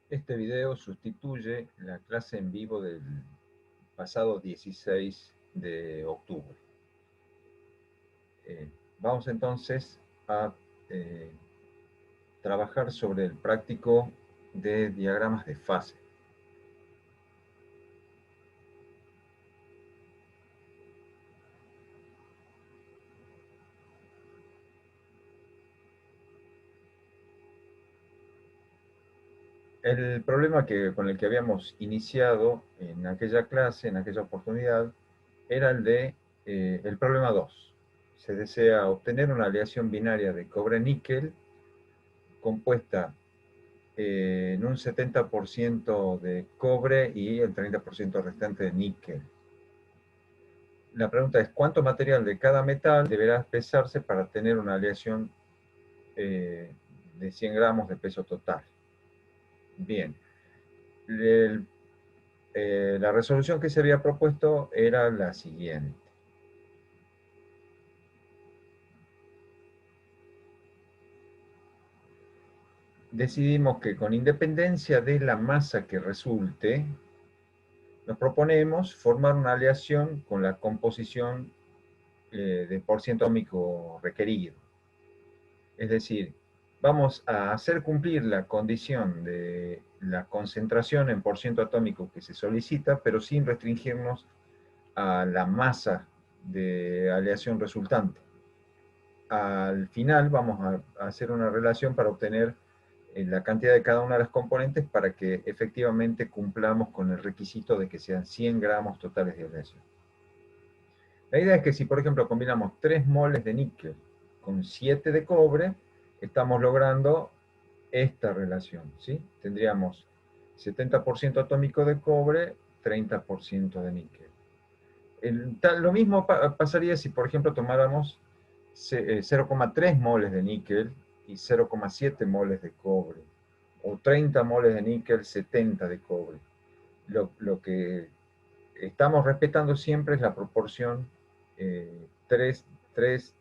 Este video sustituye la clase en vivo del pasado 16 de octubre. Vamos entonces a trabajar sobre el práctico de diagramas de fase. El problema con el que habíamos iniciado en aquella clase, en aquella oportunidad, era el problema 2. Se desea obtener una aleación binaria de cobre-níquel compuesta en un 70% de cobre y el 30% restante de níquel. La pregunta es, ¿cuánto material de cada metal deberá pesarse para tener una aleación de 100 gramos de peso total? Bien, la resolución que se había propuesto era la siguiente. Decidimos que con independencia de la masa que resulte, nos proponemos formar una aleación con la composición de porciento atómico requerido. Es decir, vamos a hacer cumplir la condición de la concentración en porciento atómico que se solicita, pero sin restringirnos a la masa de aleación resultante. Al final vamos a hacer una relación para obtener la cantidad de cada una de las componentes para que efectivamente cumplamos con el requisito de que sean 100 gramos totales de aleación. La idea es que si, por ejemplo, combinamos 3 moles de níquel con 7 de cobre, estamos logrando esta relación, ¿sí? Tendríamos 70% atómico de cobre, 30% de níquel. Lo mismo pasaría si, por ejemplo, tomáramos 0,3 moles de níquel y 0,7 moles de cobre, o 30 moles de níquel, 70 de cobre. Lo que estamos respetando siempre es la proporción 3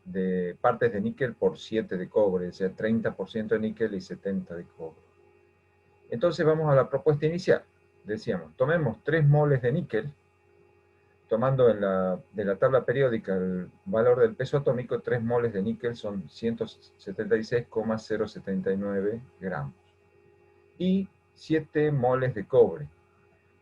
de partes de níquel por 7 de cobre, o sea, 30% de níquel y 70 de cobre. Entonces vamos a la propuesta inicial. Decíamos, tomemos 3 moles de níquel, tomando de la tabla periódica el valor del peso atómico, 3 moles de níquel son 176,079 gramos. Y 7 moles de cobre.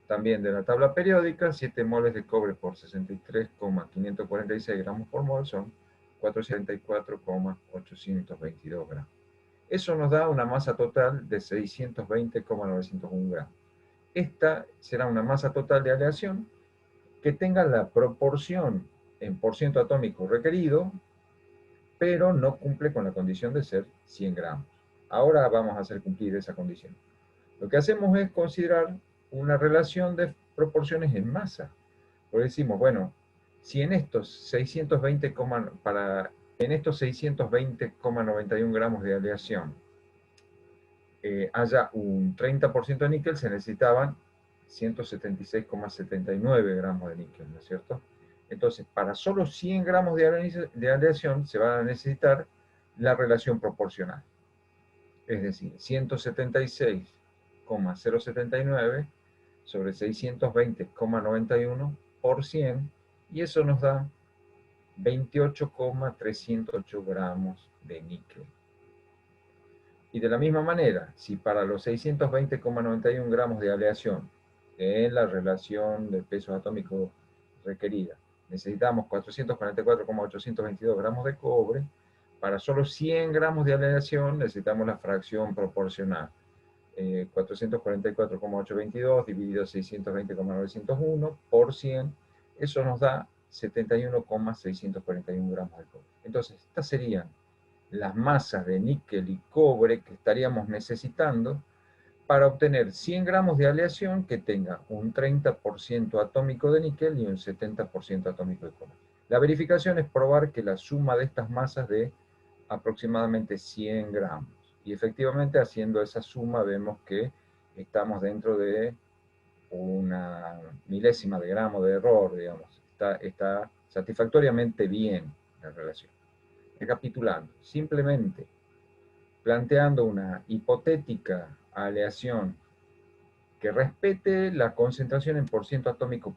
También de la tabla periódica, 7 moles de cobre por 63,546 gramos por mol son 474,822 gramos. Eso nos da una masa total de 620,901 gramos. Esta será una masa total de aleación que tenga la proporción en porciento atómico requerido, pero no cumple con la condición de ser 100 gramos. Ahora vamos a hacer cumplir esa condición. Lo que hacemos es considerar una relación de proporciones en masa. Porque decimos, bueno, si en estos 620,91 gramos de aleación haya un 30% de níquel, se necesitaban 176,79 gramos de níquel, ¿no es cierto? Entonces, para solo 100 gramos de aleación se va a necesitar la relación proporcional. Es decir, 176,079 sobre 620,91 por 100, y eso nos da 28,308 gramos de níquel. Y de la misma manera, si para los 620,91 gramos de aleación en la relación de peso atómico requerida necesitamos 444,822 gramos de cobre, para solo 100 gramos de aleación necesitamos la fracción proporcional. 444,822 dividido 620,901 por 100, eso nos da 71,641 gramos de cobre. Entonces, estas serían las masas de níquel y cobre que estaríamos necesitando para obtener 100 gramos de aleación que tenga un 30% atómico de níquel y un 70% atómico de cobre. La verificación es probar que la suma de estas masas dé aproximadamente 100 gramos. Y efectivamente, haciendo esa suma, vemos que estamos dentro de una milésima de gramo de error, digamos. Está satisfactoriamente bien la relación. Recapitulando, simplemente planteando una hipotética aleación que respete la concentración en porciento atómico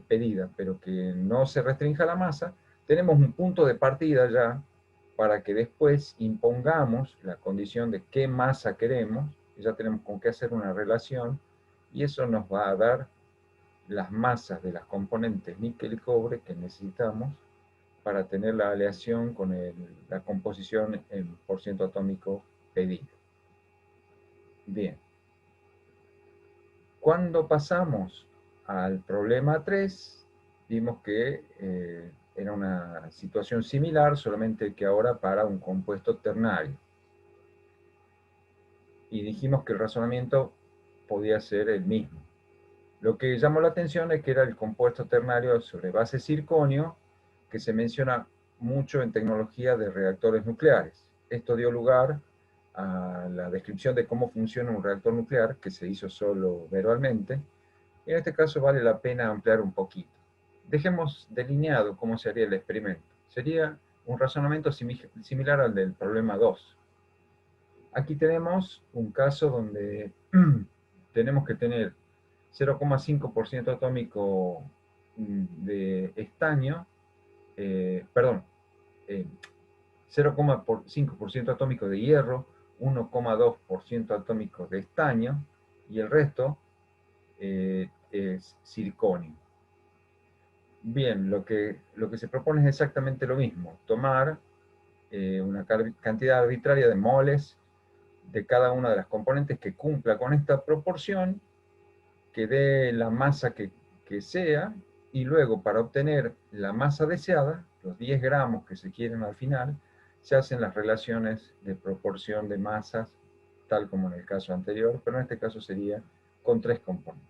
pedida, pero que no se restrinja la masa, tenemos un punto de partida ya para que después impongamos la condición de qué masa queremos, y ya tenemos con qué hacer una relación, y eso nos va a dar las masas de las componentes níquel y cobre que necesitamos para tener la aleación con la composición en porciento atómico pedido. Bien. Cuando pasamos al problema 3, vimos que era una situación similar, solamente que ahora para un compuesto ternario. Y dijimos que el razonamiento podía ser el mismo. Lo que llamó la atención es que era el compuesto ternario sobre base circonio, que se menciona mucho en tecnología de reactores nucleares. Esto dio lugar a la descripción de cómo funciona un reactor nuclear, que se hizo solo verbalmente. En este caso vale la pena ampliar un poquito. Dejemos delineado cómo se haría el experimento. Sería un razonamiento similar al del problema 2. Aquí tenemos un caso donde tenemos que tener 0,5% atómico de estaño, perdón, 0,5% atómico de hierro, 1,2% atómico de estaño, y el resto es circonio. Bien, lo que se propone es exactamente lo mismo, tomar una cantidad arbitraria de moles de cada una de las componentes que cumpla con esta proporción, que dé la masa que sea, y luego para obtener la masa deseada, los 10 gramos que se quieren al final, se hacen las relaciones de proporción de masas, tal como en el caso anterior, pero en este caso sería con 3 componentes.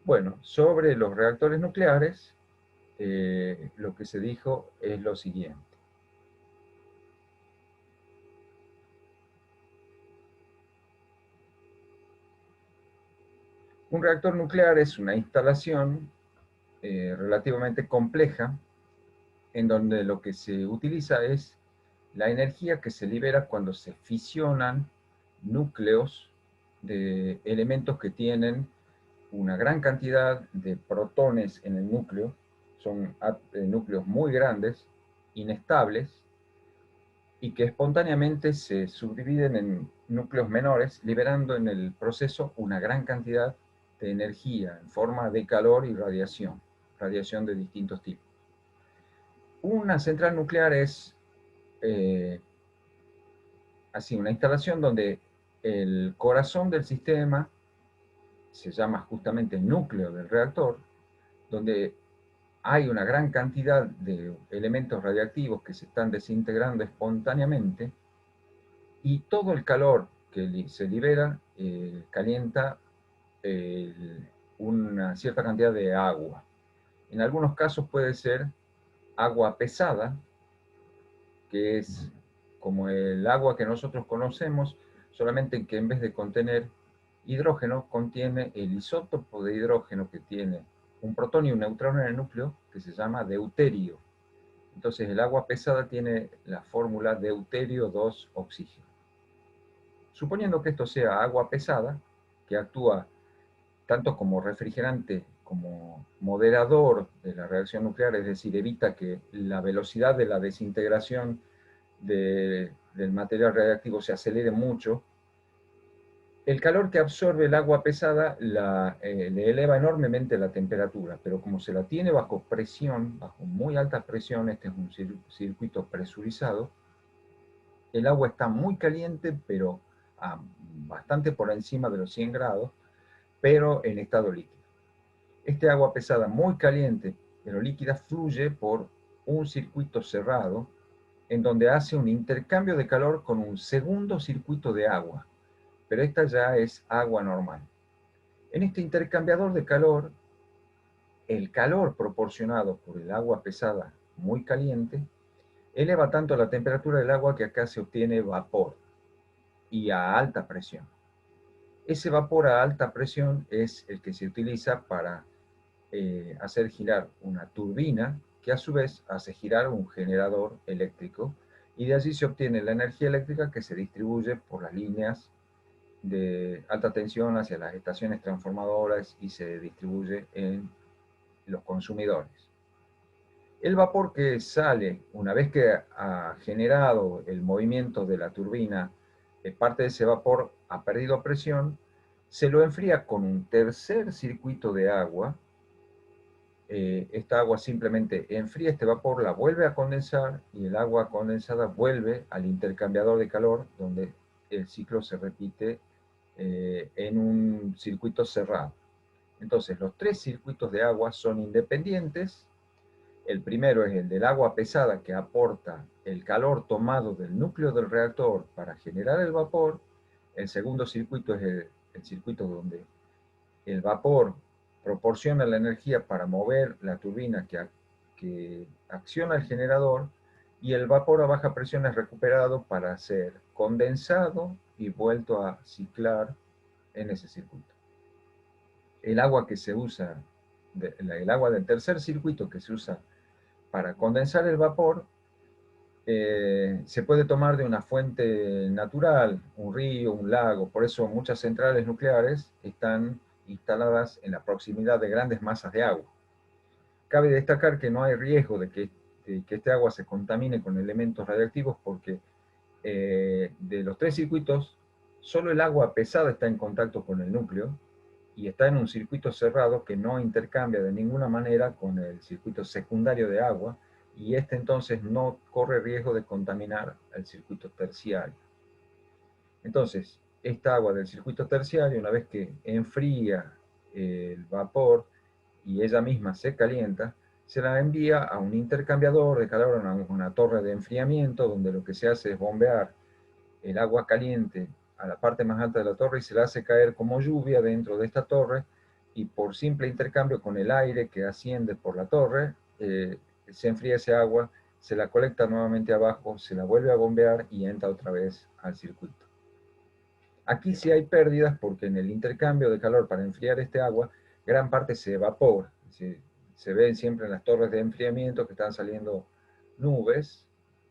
Bueno, sobre los reactores nucleares, lo que se dijo es lo siguiente. Un reactor nuclear es una instalación relativamente compleja en donde lo que se utiliza es la energía que se libera cuando se fisionan núcleos de elementos que tienen una gran cantidad de protones en el núcleo, son núcleos muy grandes, inestables, y que espontáneamente se subdividen en núcleos menores, liberando en el proceso una gran cantidad de energía en forma de calor y radiación de distintos tipos. Una central nuclear es así, una instalación donde el corazón del sistema se llama justamente el núcleo del reactor, donde hay una gran cantidad de elementos radiactivos que se están desintegrando espontáneamente, y todo el calor que se libera calienta una cierta cantidad de agua. En algunos casos puede ser agua pesada, que es como el agua que nosotros conocemos, solamente que en vez de contener hidrógeno, contiene el isótopo de hidrógeno que tiene un protón y un neutrón en el núcleo, que se llama deuterio. Entonces el agua pesada tiene la fórmula deuterio 2 oxígeno. Suponiendo que esto sea agua pesada, que actúa tanto como refrigerante como moderador de la reacción nuclear, es decir, evita que la velocidad de la desintegración del material radiactivo se acelere mucho, el calor que absorbe el agua pesada le eleva enormemente la temperatura, pero como se la tiene bajo presión, bajo muy alta presión, este es un circuito presurizado, el agua está muy caliente, pero bastante por encima de los 100 grados, pero en estado líquido. Este agua pesada muy caliente, pero líquida, fluye por un circuito cerrado, en donde hace un intercambio de calor con un segundo circuito de agua, pero esta ya es agua normal. En este intercambiador de calor, el calor proporcionado por el agua pesada muy caliente eleva tanto la temperatura del agua que acá se obtiene vapor, y a alta presión. Ese vapor a alta presión es el que se utiliza para hacer girar una turbina, que a su vez hace girar un generador eléctrico, y de allí se obtiene la energía eléctrica que se distribuye por las líneas de alta tensión hacia las estaciones transformadoras y se distribuye en los consumidores. El vapor que sale, una vez que ha generado el movimiento de la turbina, parte de ese vapor ha perdido presión, se lo enfría con un tercer circuito de agua. Esta agua simplemente enfría este vapor, la vuelve a condensar y el agua condensada vuelve al intercambiador de calor, donde el ciclo se repite en un circuito cerrado. Entonces, los tres circuitos de agua son independientes. El primero es el del agua pesada, que aporta el calor tomado del núcleo del reactor para generar el vapor. El segundo circuito es el circuito donde el vapor proporciona la energía para mover la turbina que acciona el generador, y el vapor a baja presión es recuperado para ser condensado y vuelto a ciclar en ese circuito. El agua que se usa, el agua del tercer circuito que se usa para condensar el vapor, se puede tomar de una fuente natural, un río, un lago. Por eso muchas centrales nucleares están instaladas en la proximidad de grandes masas de agua. Cabe destacar que no hay riesgo de que este agua se contamine con elementos radiactivos, porque de los tres circuitos, solo el agua pesada está en contacto con el núcleo y está en un circuito cerrado que no intercambia de ninguna manera con el circuito secundario de agua, y este entonces no corre riesgo de contaminar el circuito terciario. Entonces, esta agua del circuito terciario, una vez que enfría el vapor y ella misma se calienta, se la envía a un intercambiador de calor, a una torre de enfriamiento, donde lo que se hace es bombear el agua caliente a la parte más alta de la torre y se la hace caer como lluvia dentro de esta torre, y por simple intercambio con el aire que asciende por la torre, se enfría ese agua, se la colecta nuevamente abajo, se la vuelve a bombear y entra otra vez al circuito. Aquí sí hay pérdidas, porque en el intercambio de calor para enfriar este agua, gran parte se evapora. Se ven siempre en las torres de enfriamiento que están saliendo nubes,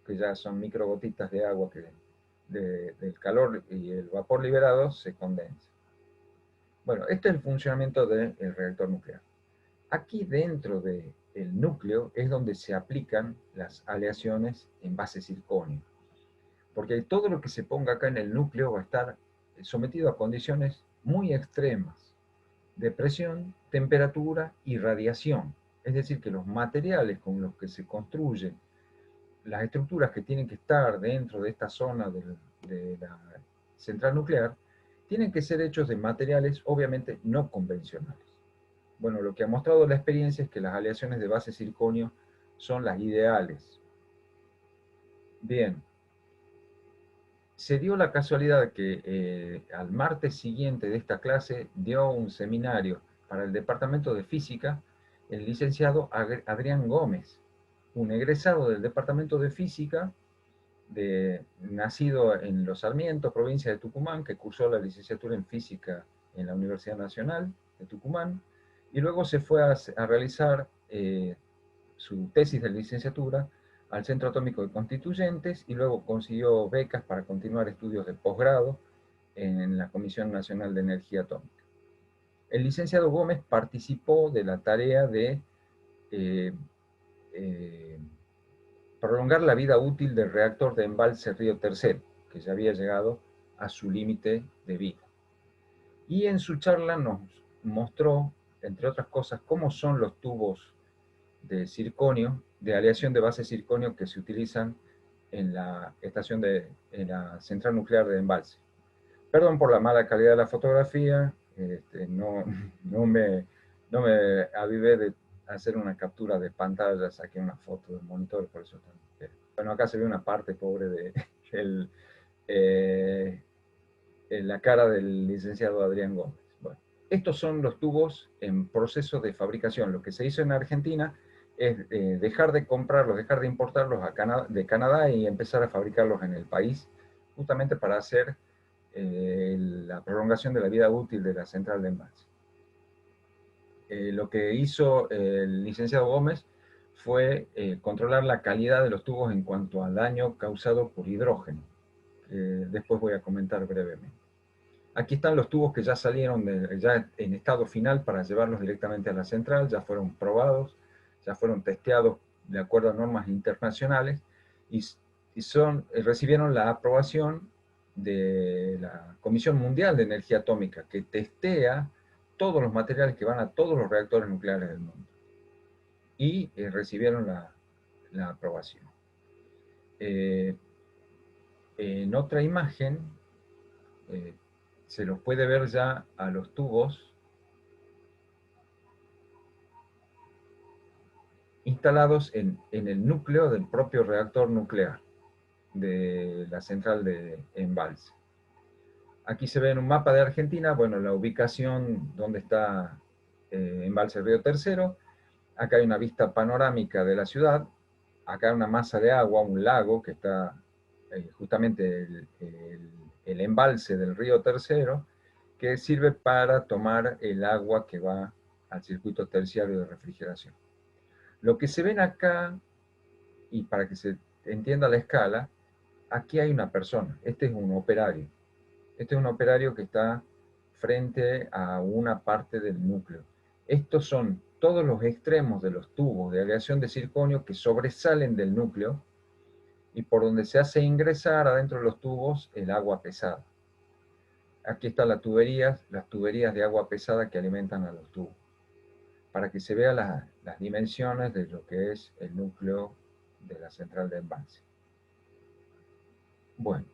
que ya son microgotitas de agua que del calor y el vapor liberado se condensa. Bueno, este es el funcionamiento del reactor nuclear. Aquí dentro del núcleo es donde se aplican las aleaciones en base circonio, porque todo lo que se ponga acá en el núcleo va a estar sometido a condiciones muy extremas de presión, temperatura y radiación. Es decir, que los materiales con los que se construyen las estructuras que tienen que estar dentro de esta zona de la central nuclear tienen que ser hechos de materiales obviamente no convencionales. Bueno, lo que ha mostrado la experiencia es que las aleaciones de base circonio son las ideales. Bien, se dio la casualidad que al martes siguiente de esta clase dio un seminario para el departamento de física el licenciado Adrián Gómez, un egresado del departamento de física, nacido en Los Sarmientos, provincia de Tucumán, que cursó la licenciatura en física en la Universidad Nacional de Tucumán, y luego se fue a realizar su tesis de licenciatura al Centro Atómico de Constituyentes, y luego consiguió becas para continuar estudios de posgrado en la Comisión Nacional de Energía Atómica. El licenciado Gómez participó de la tarea de eh, eh, prolongar la vida útil del reactor de embalse Río Tercero, que ya había llegado a su límite de vida. Y en su charla nos mostró, entre otras cosas, cómo son los tubos de circonio, de aleación de base circonio, que se utilizan en la en la central nuclear de embalse. Perdón por la mala calidad de la fotografía, no me avivé de hacer una captura de pantalla, saqué una foto del monitor, por eso también. Bueno, acá se ve una parte pobre de eh, la cara del licenciado Adrián Gómez. Bueno, estos son los tubos en proceso de fabricación. Lo que se hizo en Argentina es dejar de comprarlos, dejar de importarlos de Canadá y empezar a fabricarlos en el país, justamente para hacer la prolongación de la vida útil de la central de envase. Lo que hizo el licenciado Gómez fue controlar la calidad de los tubos en cuanto al daño causado por hidrógeno. Después voy a comentar brevemente. Aquí están los tubos que ya salieron ya en estado final para llevarlos directamente a la central, ya fueron probados, ya fueron testeados de acuerdo a normas internacionales y, recibieron la aprobación de la Comisión Mundial de Energía Atómica, que testea todos los materiales que van a todos los reactores nucleares del mundo. Y recibieron la aprobación. En otra imagen se los puede ver ya a los tubos instalados en el núcleo del propio reactor nuclear de la central de embalse. Aquí se ve en un mapa de Argentina, bueno, la ubicación donde está Embalse Río Tercero. Acá hay una vista panorámica de la ciudad. Acá hay una masa de agua, un lago, que está justamente el embalse del Río Tercero, que sirve para tomar el agua que va al circuito terciario de refrigeración. Lo que se ven acá, y para que se entienda la escala, aquí hay una persona, este es un operario. Este es un operario que está frente a una parte del núcleo. Estos son todos los extremos de los tubos de aleación de circonio que sobresalen del núcleo y por donde se hace ingresar adentro de los tubos el agua pesada. Aquí están las tuberías de agua pesada que alimentan a los tubos, para que se vean las dimensiones de lo que es el núcleo de la central de embalse. Bueno,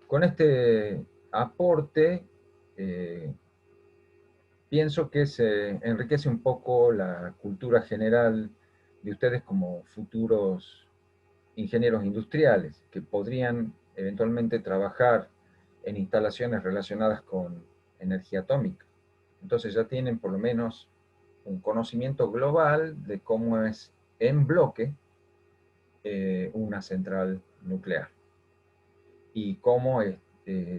con este aporte pienso que se enriquece un poco la cultura general de ustedes como futuros ingenieros industriales, que podrían eventualmente trabajar en instalaciones relacionadas con energía atómica. Entonces ya tienen por lo menos un conocimiento global de cómo es en bloque una central nuclear y cómo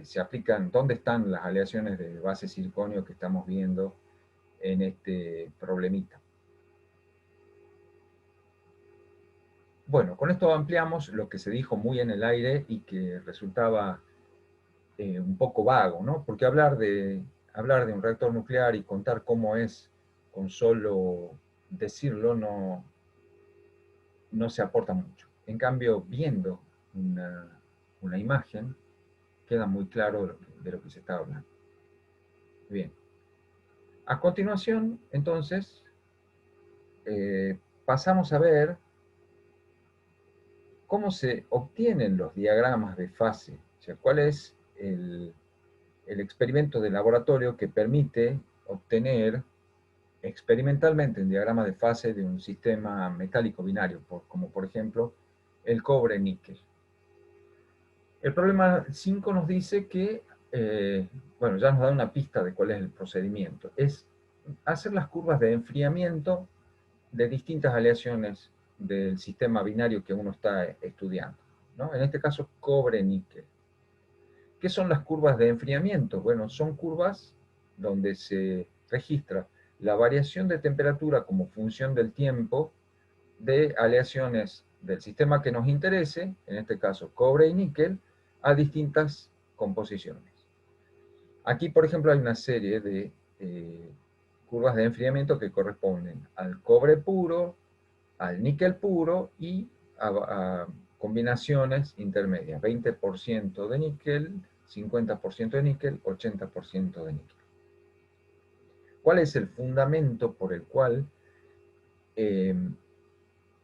se aplican, dónde están las aleaciones de base circonio que estamos viendo en este problemita. Bueno, con esto ampliamos lo que se dijo muy en el aire y que resultaba un poco vago, ¿no? Porque hablar de un reactor nuclear y contar cómo es con solo decirlo no se aporta mucho. En cambio, viendo una imagen, queda muy claro de lo que se está hablando. Bien. A continuación, entonces, pasamos a ver cómo se obtienen los diagramas de fase, o sea, cuál es el experimento de laboratorio que permite obtener experimentalmente un diagrama de fase de un sistema metálico binario, como por ejemplo el cobre-níquel. El problema 5 nos dice que, bueno, ya nos da una pista de cuál es el procedimiento. Es hacer las curvas de enfriamiento de distintas aleaciones del sistema binario que uno está estudiando, ¿no? En este caso, cobre-níquel. ¿Qué son las curvas de enfriamiento? Bueno, son curvas donde se registra la variación de temperatura como función del tiempo de aleaciones del sistema que nos interese, en este caso cobre y níquel, a distintas composiciones. Aquí, por ejemplo, hay una serie de curvas de enfriamiento que corresponden al cobre puro, al níquel puro y a combinaciones intermedias, 20% de níquel, 50% de níquel, 80% de níquel. ¿Cuál es el fundamento por el cual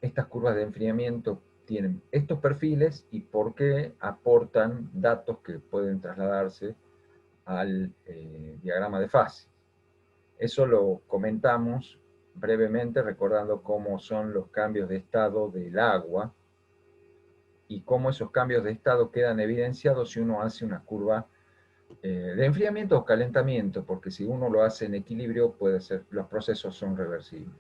estas curvas de enfriamiento tienen estos perfiles y por qué aportan datos que pueden trasladarse al diagrama de fase? Eso lo comentamos brevemente recordando cómo son los cambios de estado del agua y cómo esos cambios de estado quedan evidenciados si uno hace una curva de enfriamiento o calentamiento, porque si uno lo hace en equilibrio, puede ser, los procesos son reversibles.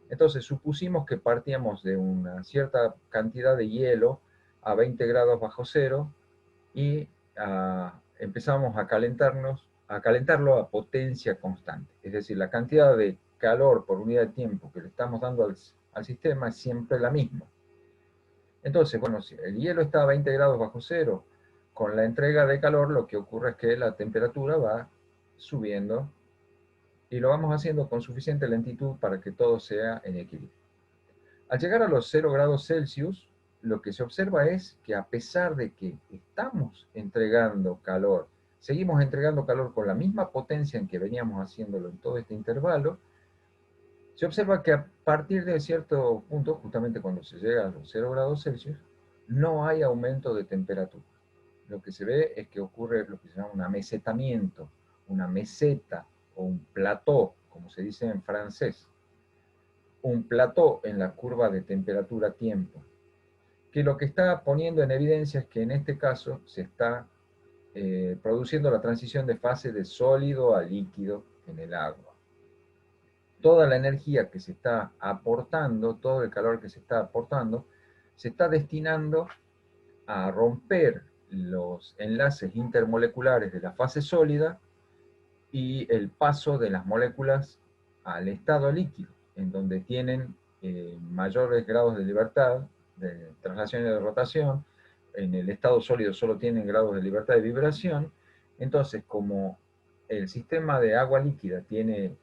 Entonces supusimos que partíamos de una cierta cantidad de hielo a 20 grados bajo cero y empezamos a calentarlo a potencia constante. Es decir, la cantidad de calor por unidad de tiempo que le estamos dando al sistema es siempre la misma. Entonces, bueno, si el hielo está a 20 grados bajo cero, con la entrega de calor lo que ocurre es que la temperatura va subiendo y lo vamos haciendo con suficiente lentitud para que todo sea en equilibrio. Al llegar a los 0 grados Celsius, lo que se observa es que a pesar de que estamos entregando calor, seguimos entregando calor con la misma potencia en que veníamos haciéndolo en todo este intervalo, se observa que a partir de cierto punto, justamente cuando se llega a los 0 grados Celsius, no hay aumento de temperatura. Lo que se ve es que ocurre lo que se llama un amesetamiento, una meseta o un plató, como se dice en francés. Un plató en la curva de temperatura-tiempo, que lo que está poniendo en evidencia es que en este caso se está produciendo la transición de fase de sólido a líquido en el agua. Toda la energía que se está aportando, todo el calor que se está aportando, se está destinando a romper los enlaces intermoleculares de la fase sólida y el paso de las moléculas al estado líquido, en donde tienen mayores grados de libertad, de traslación y de rotación. En el estado sólido solo tienen grados de libertad de vibración. Entonces, como el sistema de agua líquida tiene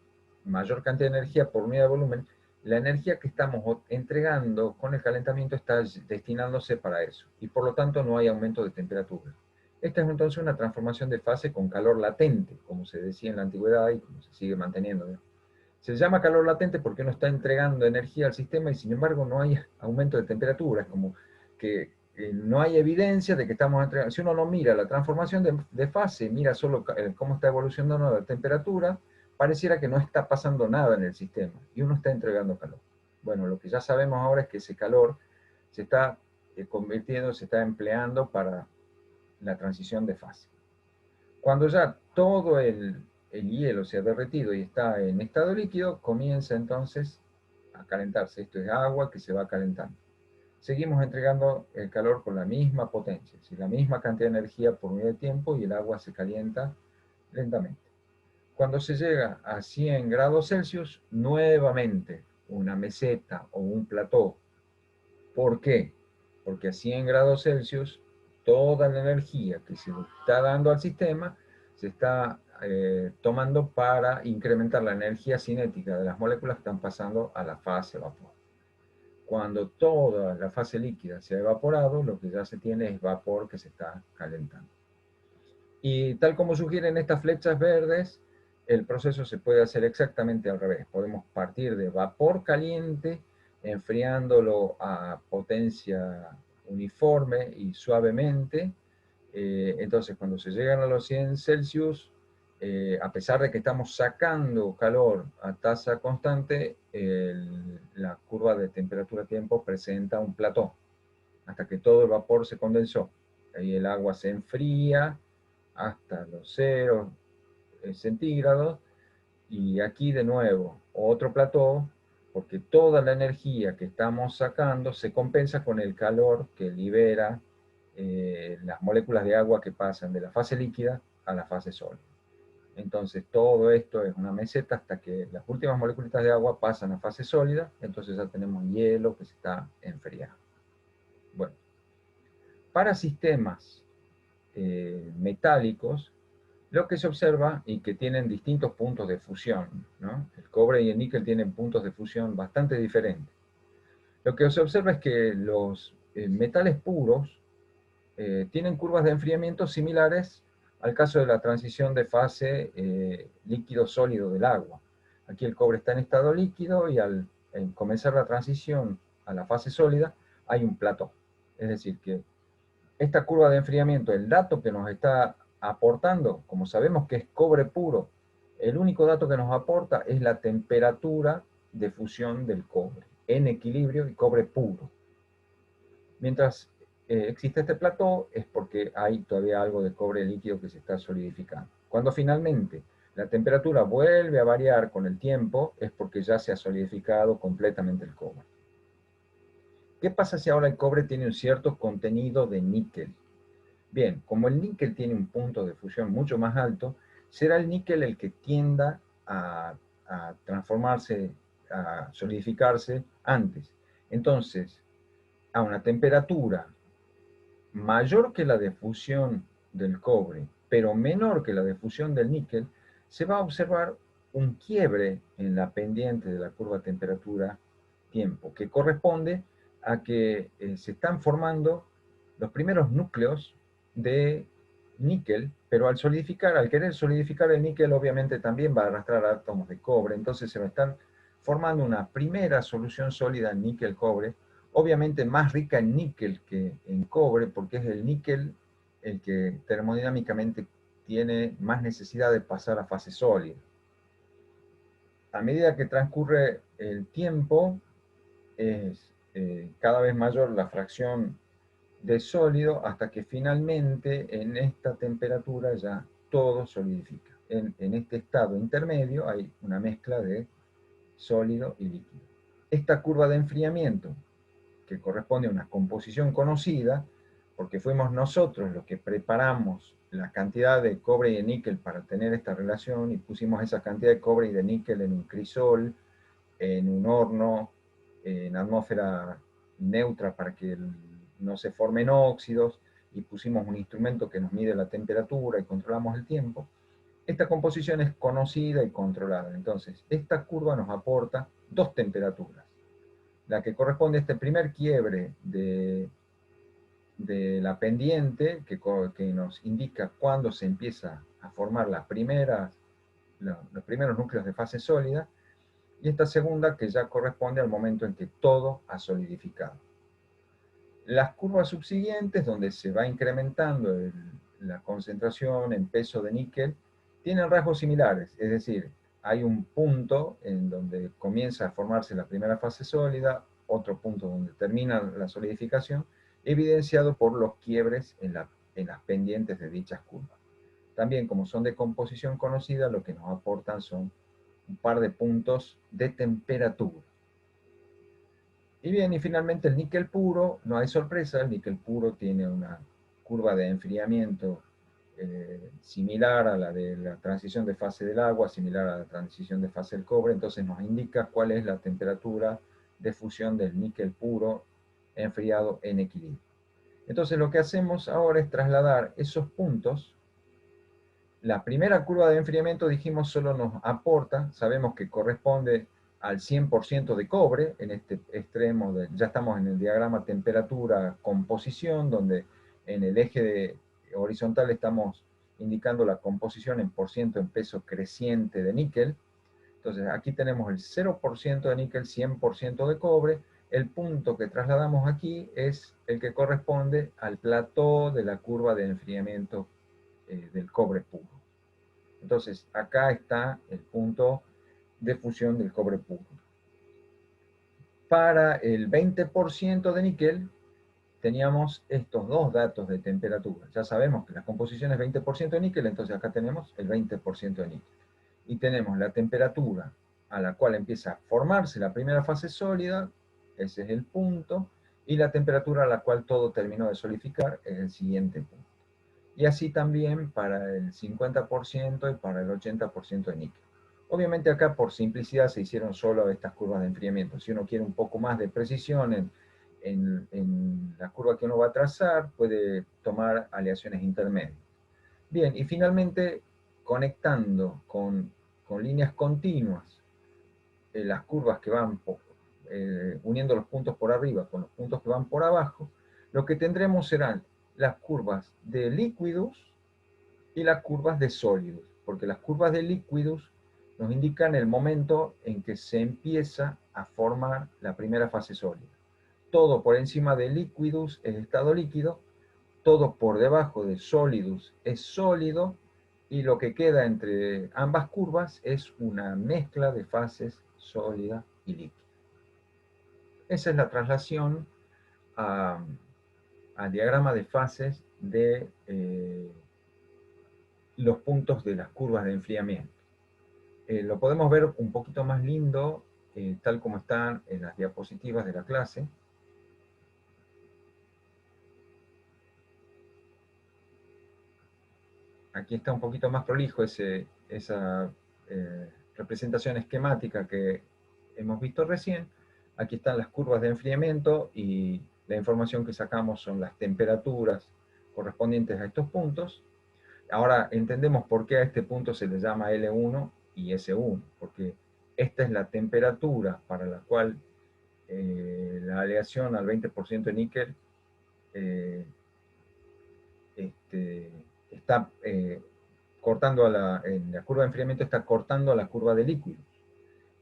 mayor cantidad de energía por unidad de volumen, la energía que estamos entregando con el calentamiento está destinándose para eso, y por lo tanto no hay aumento de temperatura. Esta es entonces una transformación de fase con calor latente, como se decía en la antigüedad y como se sigue manteniendo, ¿no? Se llama calor latente porque no está entregando energía al sistema y sin embargo no hay aumento de temperatura. Es como que no hay evidencia de que estamos entregando. Si uno no mira la transformación de fase, mira solo cómo está evolucionando la temperatura, pareciera que no está pasando nada en el sistema y uno está entregando calor. Bueno, lo que ya sabemos ahora es que ese calor se está convirtiendo, se está empleando para la transición de fase. Cuando ya todo el hielo se ha derretido y está en estado líquido, comienza entonces a calentarse. Esto es agua que se va calentando. Seguimos entregando el calor con la misma potencia, es decir, la misma cantidad de energía por unidad de tiempo y el agua se calienta lentamente. Cuando se llega a 100 grados Celsius, nuevamente una meseta o un plató. ¿Por qué? Porque a 100 grados Celsius toda la energía que se está dando al sistema se está tomando para incrementar la energía cinética de las moléculas que están pasando a la fase vapor. Cuando toda la fase líquida se ha evaporado, lo que ya se tiene es vapor que se está calentando. Y tal como sugieren estas flechas verdes, el proceso se puede hacer exactamente al revés. Podemos partir de vapor caliente, enfriándolo a potencia uniforme y suavemente. Entonces, cuando se llegan a los 100 Celsius, a pesar de que estamos sacando calor a tasa constante, la curva de temperatura-tiempo presenta un plató, hasta que todo el vapor se condensó. Ahí el agua se enfría hasta los 0 centígrados, y aquí de nuevo otro plató, porque toda la energía que estamos sacando se compensa con el calor que libera las moléculas de agua que pasan de la fase líquida a la fase sólida. Entonces todo esto es una meseta hasta que las últimas moléculas de agua pasan a fase sólida, entonces ya tenemos hielo que se está enfriando. Bueno, para sistemas metálicos, lo que se observa y que tienen distintos puntos de fusión, ¿no? El cobre y el níquel tienen puntos de fusión bastante diferentes. Lo que se observa es que los metales puros tienen curvas de enfriamiento similares al caso de la transición de fase líquido-sólido del agua. Aquí el cobre está en estado líquido y al comenzar la transición a la fase sólida hay un plató. Es decir, que esta curva de enfriamiento, el dato que nos está aportando, como sabemos que es cobre puro, el único dato que nos aporta es la temperatura de fusión del cobre, en equilibrio y cobre puro. Mientras existe este plató, es porque hay todavía algo de cobre líquido que se está solidificando. Cuando finalmente la temperatura vuelve a variar con el tiempo, es porque ya se ha solidificado completamente el cobre. ¿Qué pasa si ahora el cobre tiene un cierto contenido de níquel? Bien, como el níquel tiene un punto de fusión mucho más alto, será el níquel el que tienda a transformarse, a solidificarse antes. Entonces, a una temperatura mayor que la de fusión del cobre, pero menor que la de fusión del níquel, se va a observar un quiebre en la pendiente de la curva temperatura-tiempo, que corresponde a que se están formando los primeros núcleos de níquel, pero al solidificar, al querer solidificar el níquel, obviamente también va a arrastrar átomos de cobre, entonces se va a estar formando una primera solución sólida en níquel-cobre, obviamente más rica en níquel que en cobre, porque es el níquel el que termodinámicamente tiene más necesidad de pasar a fase sólida. A medida que transcurre el tiempo, es cada vez mayor la fracción de sólido hasta que finalmente en esta temperatura ya todo solidifica. En este estado intermedio hay una mezcla de sólido y líquido. Esta curva de enfriamiento, que corresponde a una composición conocida, porque fuimos nosotros los que preparamos la cantidad de cobre y de níquel para tener esta relación y pusimos esa cantidad de cobre y de níquel en un crisol, en un horno, en atmósfera neutra para que no se formen óxidos, y pusimos un instrumento que nos mide la temperatura y controlamos el tiempo. Esta composición es conocida y controlada. Entonces, esta curva nos aporta dos temperaturas. La que corresponde a este primer quiebre de la pendiente, que nos indica cuándo se empieza a formar los primeros núcleos de fase sólida, y esta segunda que ya corresponde al momento en que todo ha solidificado. Las curvas subsiguientes, donde se va incrementando la concentración en peso de níquel, tienen rasgos similares, es decir, hay un punto en donde comienza a formarse la primera fase sólida, otro punto donde termina la solidificación, evidenciado por los quiebres en las pendientes de dichas curvas. También, como son de composición conocida, lo que nos aportan son un par de puntos de temperatura. Y bien, y finalmente el níquel puro, no hay sorpresa, el níquel puro tiene una curva de enfriamiento similar a la de la transición de fase del agua, similar a la transición de fase del cobre, entonces nos indica cuál es la temperatura de fusión del níquel puro enfriado en equilibrio. Entonces lo que hacemos ahora es trasladar esos puntos. La primera curva de enfriamiento, dijimos, solo nos aporta, sabemos que corresponde al 100% de cobre, en este extremo, ya estamos en el diagrama temperatura-composición, donde en el eje horizontal estamos indicando la composición en por ciento en peso creciente de níquel. Entonces aquí tenemos el 0% de níquel, 100% de cobre. El punto que trasladamos aquí es el que corresponde al plató de la curva de enfriamiento del cobre puro. Entonces, acá está el punto de fusión del cobre puro. Para el 20% de níquel, teníamos estos dos datos de temperatura. Ya sabemos que la composición es 20% de níquel, entonces acá tenemos el 20% de níquel. Y tenemos la temperatura a la cual empieza a formarse la primera fase sólida, ese es el punto, y la temperatura a la cual todo terminó de solidificar es el siguiente punto. Y así también para el 50% y para el 80% de níquel. Obviamente acá por simplicidad se hicieron solo estas curvas de enfriamiento. Si uno quiere un poco más de precisión en la curva que uno va a trazar, puede tomar aleaciones intermedias. Bien, y finalmente conectando con líneas continuas las curvas que van uniendo los puntos por arriba con los puntos que van por abajo, lo que tendremos serán las curvas de líquidos y las curvas de sólidos, porque las curvas de líquidos nos indican el momento en que se empieza a formar la primera fase sólida. Todo por encima de líquidos es estado líquido, todo por debajo de sólidos es sólido, y lo que queda entre ambas curvas es una mezcla de fases sólida y líquida. Esa es la traslación al diagrama de fases de los puntos de las curvas de enfriamiento. Lo podemos ver un poquito más lindo, tal como están en las diapositivas de la clase. Aquí está un poquito más prolijo esa representación esquemática que hemos visto recién. Aquí están las curvas de enfriamiento y La información que sacamos son las temperaturas correspondientes a estos puntos. Ahora entendemos por qué a este punto se le llama L1 y S1, porque esta es la temperatura para la cual la aleación al 20% de níquel este, está cortando en la curva de enfriamiento está cortando la curva de líquidos.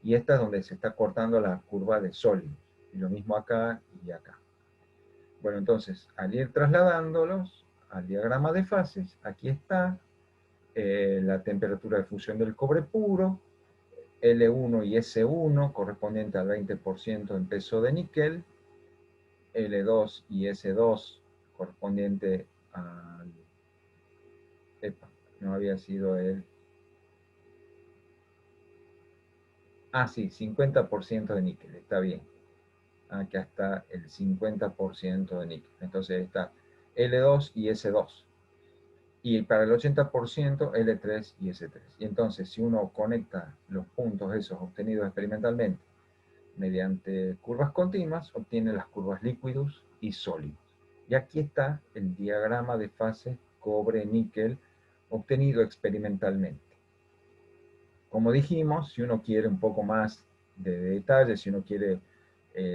Y esta es donde se está cortando la curva de sólidos. Y lo mismo acá y acá. Bueno, entonces, al ir trasladándolos al diagrama de fases, aquí está la temperatura de fusión del cobre puro, L1 y S1 correspondiente al 20% en peso de níquel, L2 y S2 correspondiente al... Epa, no había sido el... Ah, sí, 50% de níquel, está bien. Acá está el 50% de níquel. Entonces está L2 y S2. Y para el 80% L3 y S3. Y entonces si uno conecta los puntos esos obtenidos experimentalmente mediante curvas continuas, obtiene las curvas líquidos y sólidos. Y aquí está el diagrama de fase cobre-níquel obtenido experimentalmente. Como dijimos, si uno quiere un poco más de detalle, si uno quiere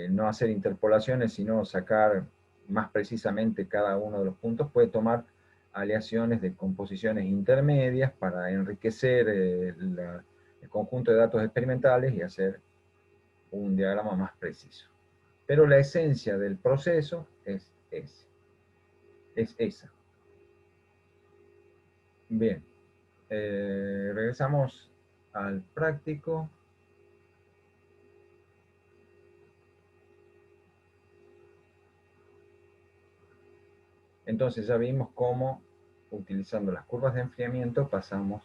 no hacer interpolaciones, sino sacar más precisamente cada uno de los puntos, puede tomar aleaciones de composiciones intermedias para enriquecer el conjunto de datos experimentales y hacer un diagrama más preciso. Pero la esencia del proceso es esa. Bien, regresamos al práctico. Entonces ya vimos cómo, utilizando las curvas de enfriamiento, pasamos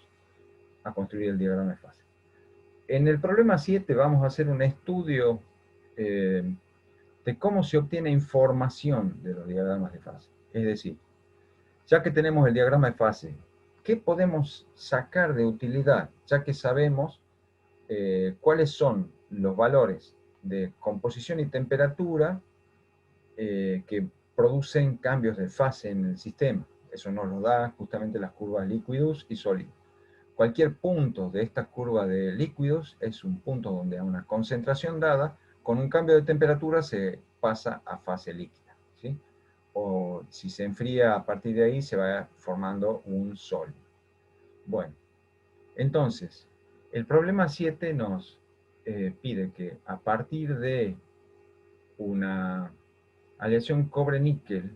a construir el diagrama de fase. En el problema 7 vamos a hacer un estudio de cómo se obtiene información de los diagramas de fase. Es decir, ya que tenemos el diagrama de fase, ¿qué podemos sacar de utilidad? Ya que sabemos cuáles son los valores de composición y temperatura que producen cambios de fase en el sistema. Eso nos lo da justamente las curvas líquidos y sólidos. Cualquier punto de esta curva de líquidos es un punto donde a una concentración dada, con un cambio de temperatura se pasa a fase líquida, ¿sí? O si se enfría a partir de ahí se va formando un sólido. Bueno, entonces, el problema 7 nos pide que a partir de una aleación cobre-níquel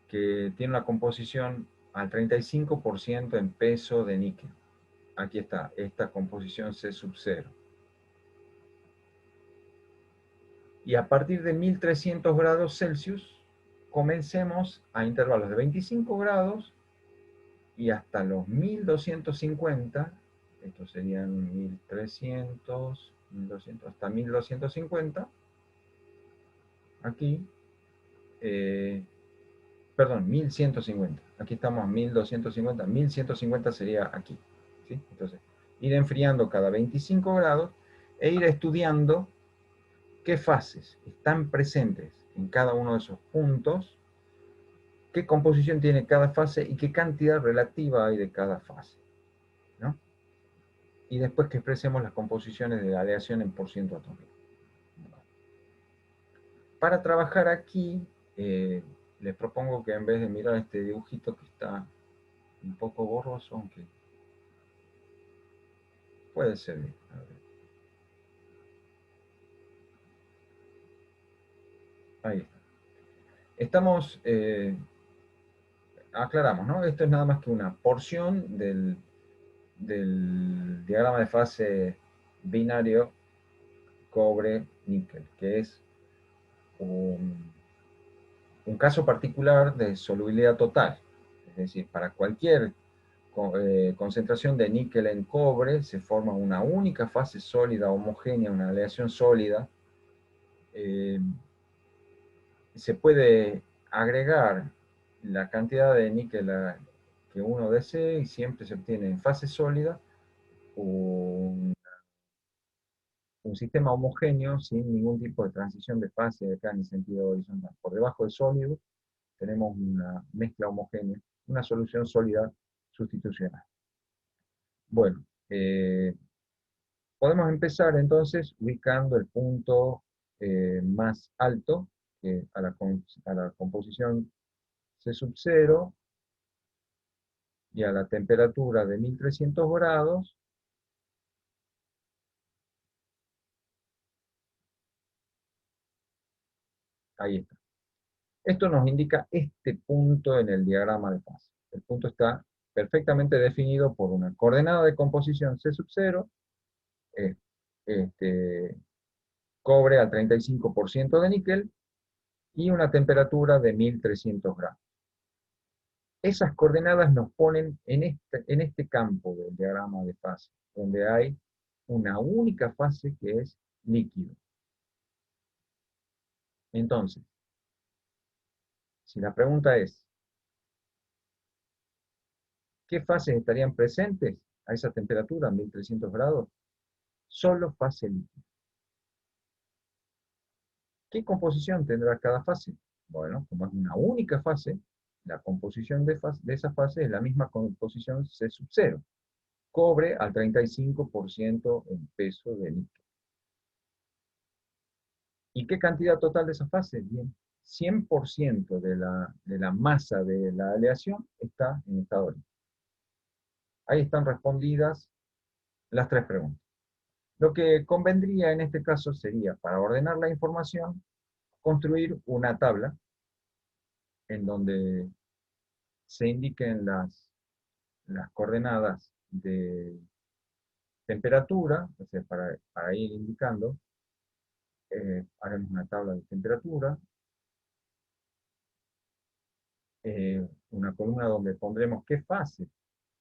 que tiene una composición al 35% en peso de níquel. Aquí está, esta composición C sub 0. Y a partir de 1300 grados Celsius, comencemos a intervalos de 25 grados y hasta los 1250, estos serían 1300, 1200 hasta 1250, aquí, perdón, 1150, aquí estamos a 1250, 1150 sería aquí, ¿sí? Entonces, ir enfriando cada 25 grados e ir estudiando qué fases están presentes en cada uno de esos puntos, qué composición tiene cada fase y qué cantidad relativa hay de cada fase, ¿no? Y después que expresemos las composiciones de la aleación en porciento atómico. Para trabajar aquí, les propongo que en vez de mirar este dibujito que está un poco borroso, aunque puede servir. A ver. Ahí está. Estamos, aclaramos, ¿no? Esto es nada más que una porción del diagrama de fase binario cobre-níquel, que es un caso particular de solubilidad total. Es decir, para cualquier concentración de níquel en cobre se forma una única fase sólida homogénea, una aleación sólida. Se puede agregar la cantidad de níquel que uno desee y siempre se obtiene en fase sólida un un sistema homogéneo sin ningún tipo de transición de fase de acá ni sentido horizontal. Por debajo del sólido tenemos una mezcla homogénea, una solución sólida sustitucional. Bueno, podemos empezar entonces ubicando el punto más alto a la composición C sub 0 y a la temperatura de 1300 grados. Ahí está. Esto nos indica este punto en el diagrama de fase. El punto está perfectamente definido por una coordenada de composición C sub 0, eh, este, cobre al 35% de níquel y una temperatura de 1300 grados. Esas coordenadas nos ponen en este campo del diagrama de fase, donde hay una única fase que es líquido. Entonces, si la pregunta es, ¿qué fases estarían presentes a esa temperatura, 1300 grados? Solo fase líquida. ¿Qué composición tendrá cada fase? Bueno, como es una única fase, la composición de esa fase es la misma composición C sub 0. Cobre al 35% en peso de níquel. ¿Y qué cantidad total de esa fase? Bien, 100% de la masa de la aleación está en estado líquido. Ahí están respondidas las tres preguntas. Lo que convendría en este caso sería, para ordenar la información, construir una tabla en donde se indiquen las coordenadas de temperatura, o sea, para ir indicando, haremos una tabla de temperatura, una columna donde pondremos qué fases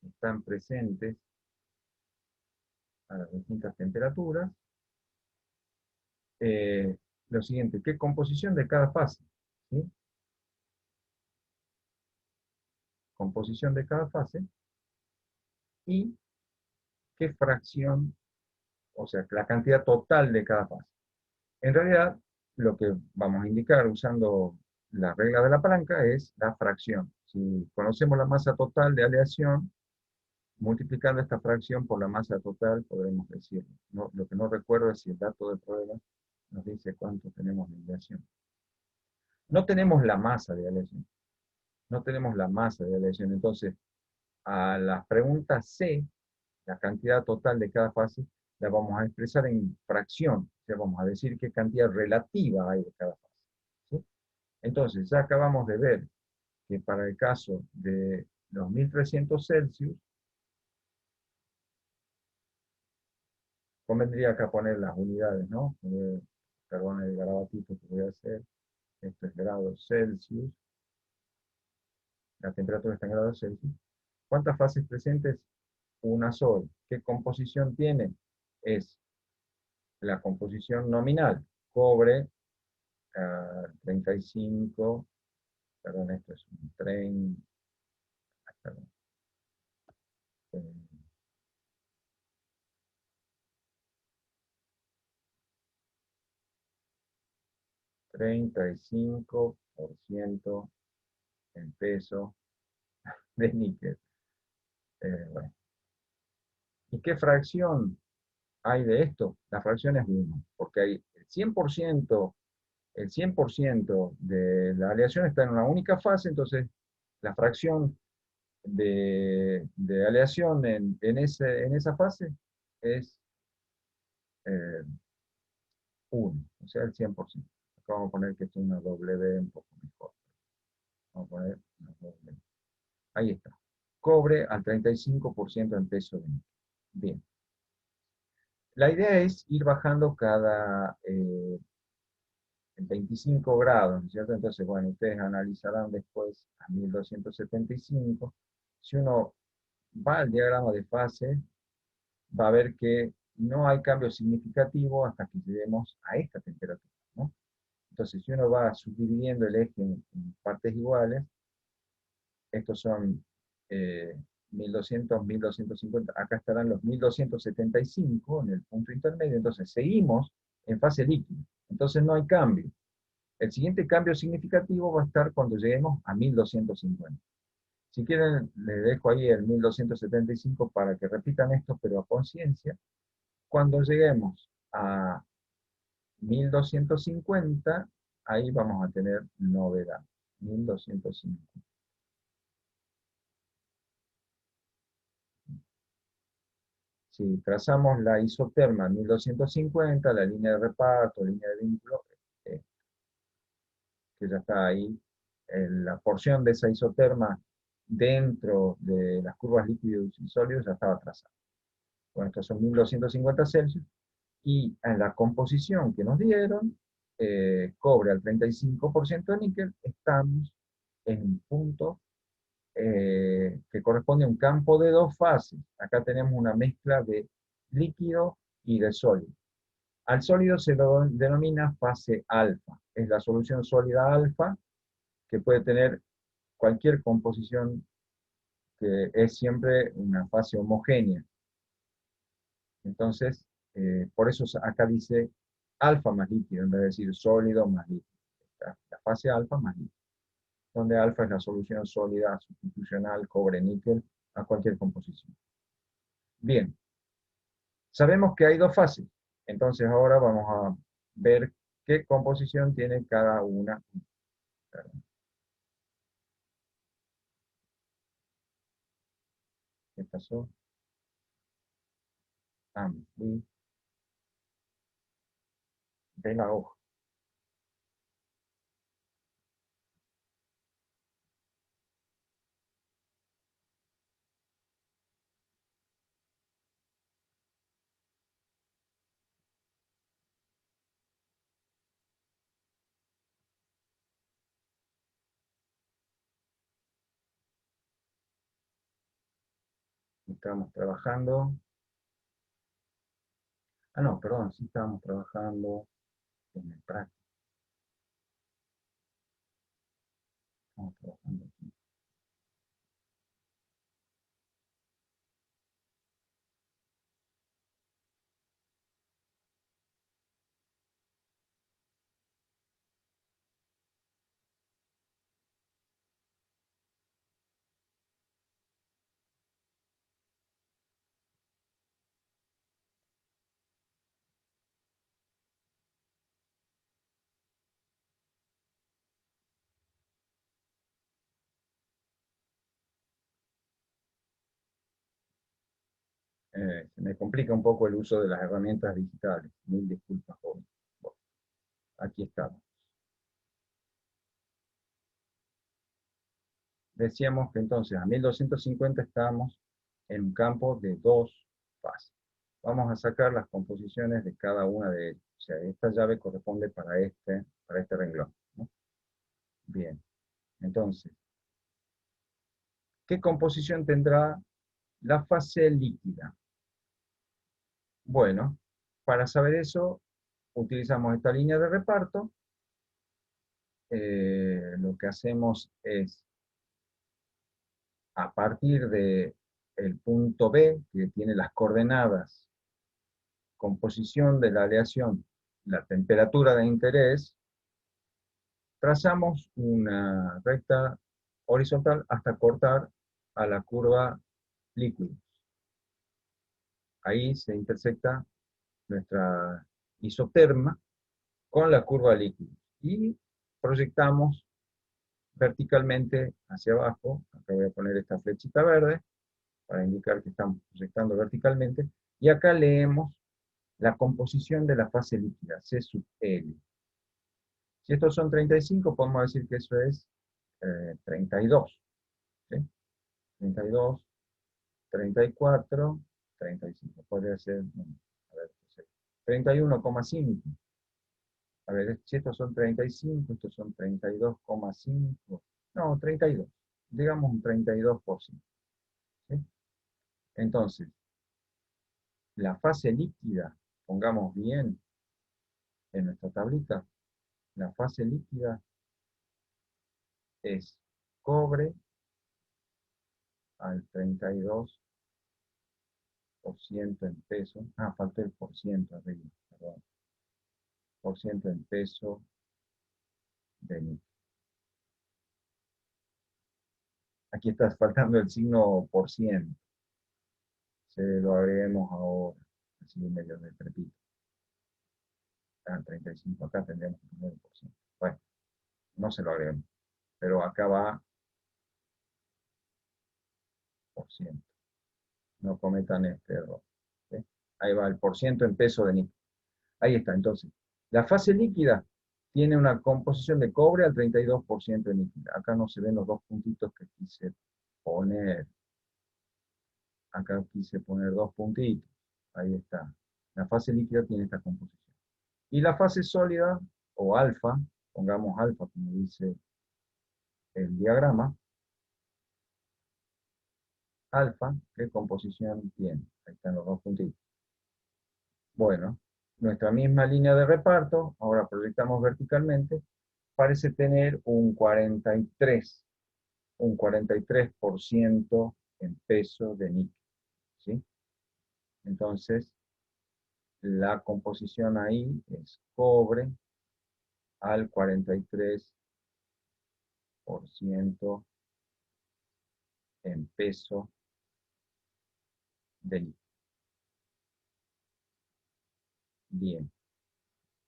están presentes a las distintas temperaturas. Lo siguiente, ¿qué composición de cada fase? ¿Sí? Composición de cada fase y qué fracción, o sea, la cantidad total de cada fase. En realidad, lo que vamos a indicar usando la regla de la palanca es la fracción. Si conocemos la masa total de aleación, multiplicando esta fracción por la masa total, podremos decirlo. No, lo que no recuerdo es si el dato de prueba nos dice cuánto tenemos de aleación. No tenemos la masa de aleación. No tenemos la masa de aleación. Entonces, a la pregunta C, la cantidad total de cada fase, la vamos a expresar en fracción. O sea, vamos a decir qué cantidad relativa hay de cada fase. ¿Sí? Entonces, ya acabamos de ver que para el caso de los 1300 Celsius, convendría acá poner las unidades, ¿no? Perdón el garabatito que voy a hacer. Esto es grados Celsius. La temperatura está en grados Celsius. ¿Cuántas fases presentes? Una sola. ¿Qué composición tiene? Es la composición nominal. Cobre, 35, perdón, esto es un 30, perdón, eh, 35% en peso de níquel. Bueno. ¿Y qué fracción hay de esto? La fracción es 1, porque hay el 100% de la aleación está en una única fase, entonces la fracción de aleación en esa fase es 1, o sea, el 100%. Acá vamos a poner que esto es una W un poco mejor. Vamos a poner una W. Ahí está. Cobre al 35% en peso de níquel. Bien. La idea es ir bajando cada 25 grados, ¿no es cierto? Entonces, bueno, ustedes analizarán después a 1275. Si uno va al diagrama de fase, va a ver que no hay cambio significativo hasta que lleguemos a esta temperatura, ¿no? Entonces, si uno va subdividiendo el eje en partes iguales, estos son 1200, 1250, acá estarán los 1275 en el punto intermedio, entonces seguimos en fase líquida, entonces no hay cambio. El siguiente cambio significativo va a estar cuando lleguemos a 1250. Si quieren, les dejo ahí el 1275 para que repitan esto, pero a conciencia. Cuando lleguemos a 1250, ahí vamos a tener novedad. 1250. Si trazamos la isoterma 1250, la línea de reparto, línea de vínculo, eh, que ya está ahí, la porción de esa isoterma dentro de las curvas líquidos y sólidos ya estaba trazada. Bueno, estos son 1250 Celsius, y en la composición que nos dieron, cobre al 35% de níquel, estamos en un punto que corresponde a un campo de dos fases. Acá tenemos una mezcla de líquido y de sólido. Al sólido se lo denomina fase alfa. Es la solución sólida alfa que puede tener cualquier composición, que es siempre una fase homogénea. Entonces, por eso acá dice alfa más líquido, en vez de decir sólido más líquido. La fase alfa más líquido, donde alfa es la solución sólida sustitucional cobre-níquel a cualquier composición. Bien, sabemos que hay dos fases, entonces ahora vamos a ver qué composición tiene cada una. ¿Qué pasó? Ah, me fui de la hoja. Estábamos trabajando. Ah, no, perdón, sí estábamos trabajando en el práctico. Estamos trabajando aquí. Se me complica un poco el uso de las herramientas digitales. Mil disculpas, joven. Bueno, aquí estamos. Decíamos que entonces a 1250 estábamos en un campo de dos fases. Vamos a sacar las composiciones de cada una de ellas. O sea, esta llave corresponde para este renglón, ¿no? Bien, entonces, ¿qué composición tendrá la fase líquida? Bueno, para saber eso, utilizamos esta línea de reparto. Lo que hacemos es, a partir de el punto B, que tiene las coordenadas composición de la aleación, la temperatura de interés, trazamos una recta horizontal hasta cortar a la curva líquidos. Ahí se intersecta nuestra isoterma con la curva líquidos. Y proyectamos verticalmente hacia abajo. Acá voy a poner esta flechita verde para indicar que estamos proyectando verticalmente. Y acá leemos la composición de la fase líquida, C sub L. Si estos son 35, podemos decir que eso es 32. ¿Sí? 32, 34, 35. Podría ser, a ver, 31,5. A ver, si estos son 35, estos son 32,5. No, 32. Digamos un 32%. ¿Sí? Entonces, la fase líquida, pongamos bien en nuestra tablita, la fase líquida es cobre al 32% en peso. Ah, falta el por ciento arriba, perdón. Por ciento en peso de níquel. Aquí está faltando el signo por ciento. Se lo agreguemos ahora, así medio de trepito. Ah, 35, acá tendríamos que poner el por ciento. Bueno, no se lo agreguemos, pero acá va por ciento. No cometan este error. ¿Sí? Ahí va el por ciento en peso de níquel. Ahí está, entonces. La fase líquida tiene una composición de cobre al 32% de níquel. Acá no se ven los dos puntitos que quise poner. Acá quise poner dos puntitos. Ahí está. La fase líquida tiene esta composición. Y la fase sólida, o alfa, pongamos alfa como dice el diagrama, alfa, ¿qué composición tiene? Ahí están los dos puntitos. Bueno, nuestra misma línea de reparto, ahora proyectamos verticalmente, parece tener un 43% en peso de níquel. ¿Sí? Entonces, la composición ahí es cobre al 43% en peso de níquel. Bien.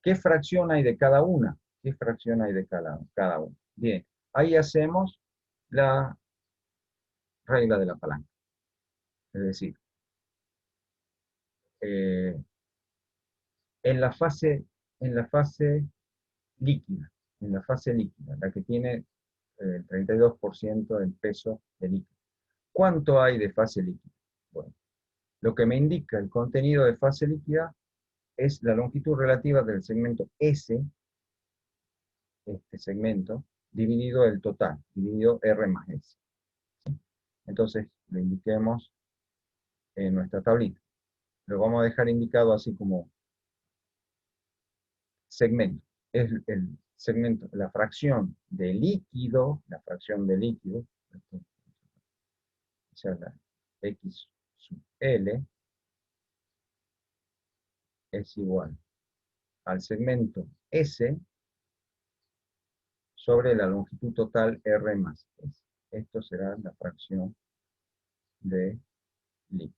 ¿Qué fracción hay de cada una? ¿Qué fracción hay de cada una? Bien. Ahí hacemos la regla de la palanca. Es decir, eh, en la fase, en la fase líquida, la que tiene el 32% del peso de líquido. ¿Cuánto hay de fase líquida? Bueno, lo que me indica el contenido de fase líquida es la longitud relativa del segmento S, este segmento, dividido el total, dividido R más S. ¿Sí? Entonces, lo indiquemos en nuestra tablita. Lo vamos a dejar indicado así como segmento. Es el segmento, la fracción de líquido, o sea, la X sub L, es igual al segmento S sobre la longitud total R más S. Esto será la fracción de líquido.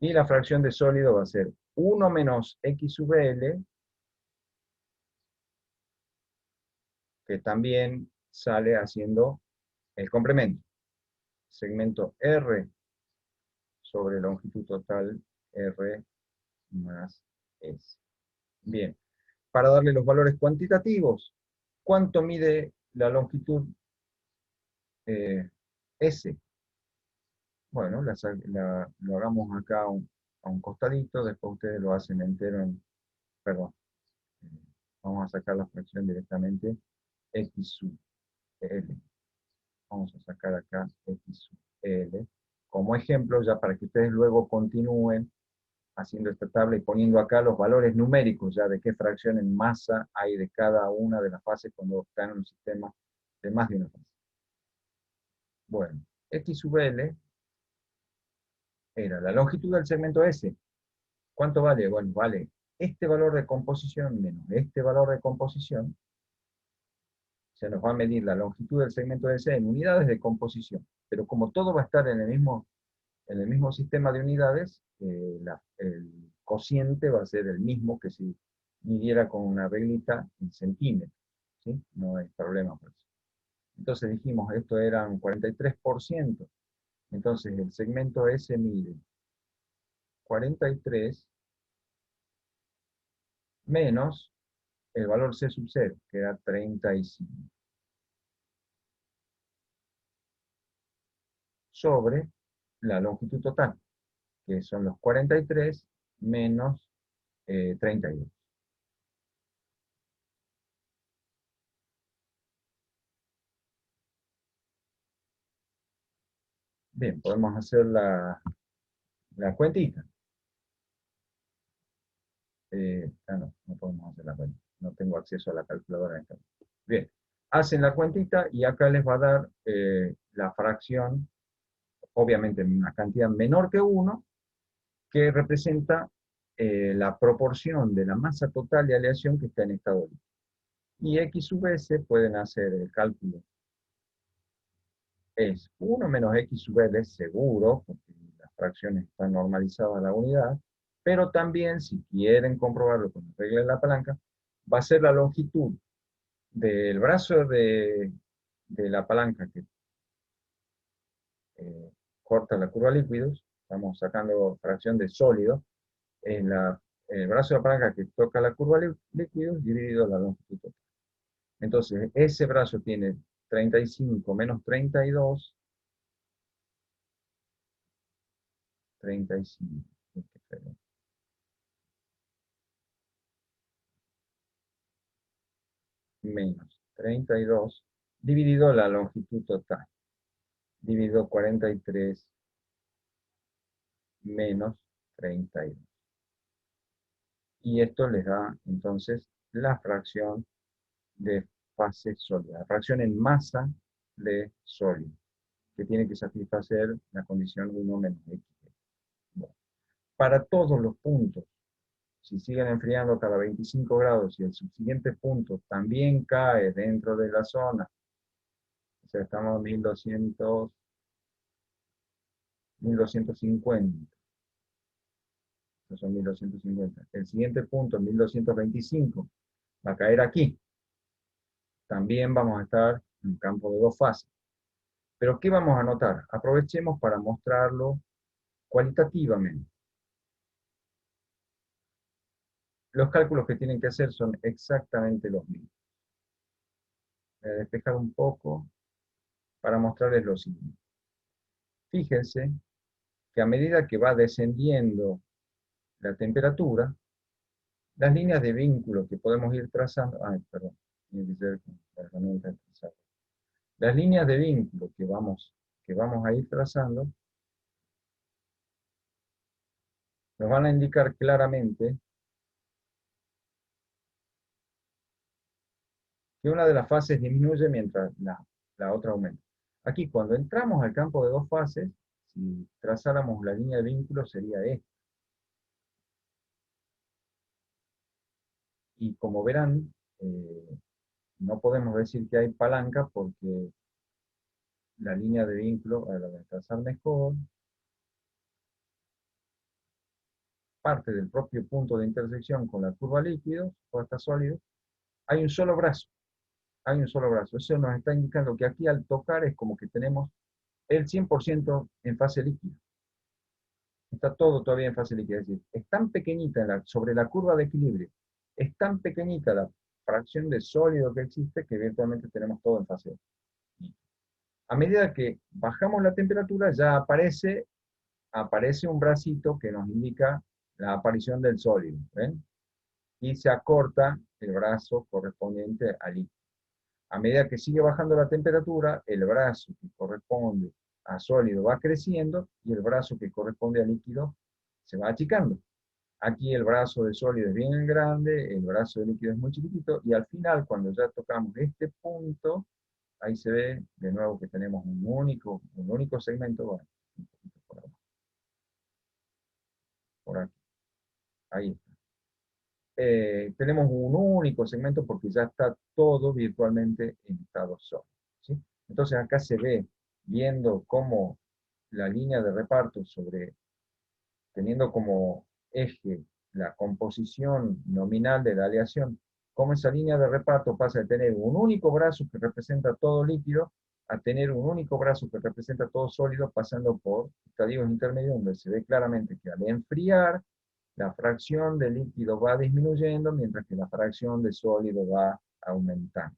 Y la fracción de sólido va a ser 1 menos X sub L, que también sale haciendo el complemento. Segmento R sobre longitud total R más S. Bien, para darle los valores cuantitativos, ¿cuánto mide la longitud S? Bueno, lo hagamos acá a un costadito, después ustedes lo hacen entero perdón, eh, vamos a sacar la fracción directamente, X sub L. Vamos a sacar acá X sub L como ejemplo, ya para que ustedes luego continúen haciendo esta tabla y poniendo acá los valores numéricos ya de qué fracción en masa hay de cada una de las fases cuando están en un sistema de más de una fase. Bueno, X sub L era la longitud del segmento S. ¿Cuánto vale? Bueno, vale este valor de composición menos este valor de composición. Se nos va a medir la longitud del segmento S en unidades de composición. Pero como todo va a estar en el mismo sistema de unidades, el cociente va a ser el mismo que si midiera con una reglita en centímetros. ¿Sí? No hay problema por eso. Entonces dijimos, esto era un 43%. Entonces el segmento S mide 43 menos el valor C sub 0, que era 35, sobre la longitud total, que son los 43 menos 32. Bien, podemos hacer la cuentita. No podemos hacer la cuenta. No tengo acceso a la calculadora en este momento. Bien, hacen la cuentita y acá les va a dar la fracción, obviamente en una cantidad menor que 1, que representa la proporción de la masa total de aleación que está en estado líquido. Y X sub S pueden hacer el cálculo. Es 1 menos X sub L, seguro, porque las fracciones están normalizadas a la unidad, pero también, si quieren comprobarlo con la regla de la palanca, va a ser la longitud del brazo de la palanca que corta la curva de líquidos, estamos sacando fracción de sólido, en el brazo de la palanca que toca la curva de líquidos dividido la longitud total. Entonces, ese brazo tiene 35 menos 32, 35, menos 32, dividido la longitud total, dividido 43 menos 32. Y esto les da entonces la fracción de fase sólida, la fracción en masa de sólido, que tiene que satisfacer la condición 1 menos X. Bueno, para todos los puntos, si siguen enfriando cada 25 grados y el subsiguiente punto también cae dentro de la zona, o sea, estamos a 1250, estos son 1250. El siguiente punto, 1225, va a caer aquí. También vamos a estar en campo de dos fases. Pero ¿qué vamos a notar? Aprovechemos para mostrarlo cualitativamente. Los cálculos que tienen que hacer son exactamente los mismos. Voy a despejar un poco para mostrarles lo siguiente. Fíjense que a medida que va descendiendo la temperatura, las líneas de vínculo que podemos ir trazando, perdón, tiene que ser con la herramienta de trazar. Las líneas de vínculo que vamos a ir trazando nos van a indicar claramente que una de las fases disminuye mientras la otra aumenta. Aquí, cuando entramos al campo de dos fases, si trazáramos la línea de vínculo sería esta. Y como verán, no podemos decir que hay palanca porque la línea de vínculo, a la de trazar mejor, parte del propio punto de intersección con la curva líquidos, o hasta sólido, hay un solo brazo. Hay un solo brazo. Eso nos está indicando que aquí al tocar es como que tenemos el 100% en fase líquida. Está todo todavía en fase líquida. Es decir, es tan pequeñita sobre la curva de equilibrio, es tan pequeñita la fracción de sólido que existe que virtualmente tenemos todo en fase líquida. A medida que bajamos la temperatura ya aparece un bracito que nos indica la aparición del sólido. ¿Ven? Y se acorta el brazo correspondiente al líquido. A medida que sigue bajando la temperatura, el brazo que corresponde a sólido va creciendo y el brazo que corresponde a líquido se va achicando. Aquí el brazo de sólido es bien grande, el brazo de líquido es muy chiquitito, y al final, cuando ya tocamos este punto, ahí se ve de nuevo que tenemos un único segmento, bueno, un poquito por aquí, ahí está. Tenemos un único segmento porque ya está todo virtualmente en estado sólido, ¿sí? Entonces acá se ve, viendo cómo la línea de reparto teniendo como eje la composición nominal de la aleación, cómo esa línea de reparto pasa de tener un único brazo que representa todo líquido a tener un único brazo que representa todo sólido, pasando por estadios intermedios donde se ve claramente que al enfriar la fracción de líquido va disminuyendo, mientras que la fracción de sólido va aumentando.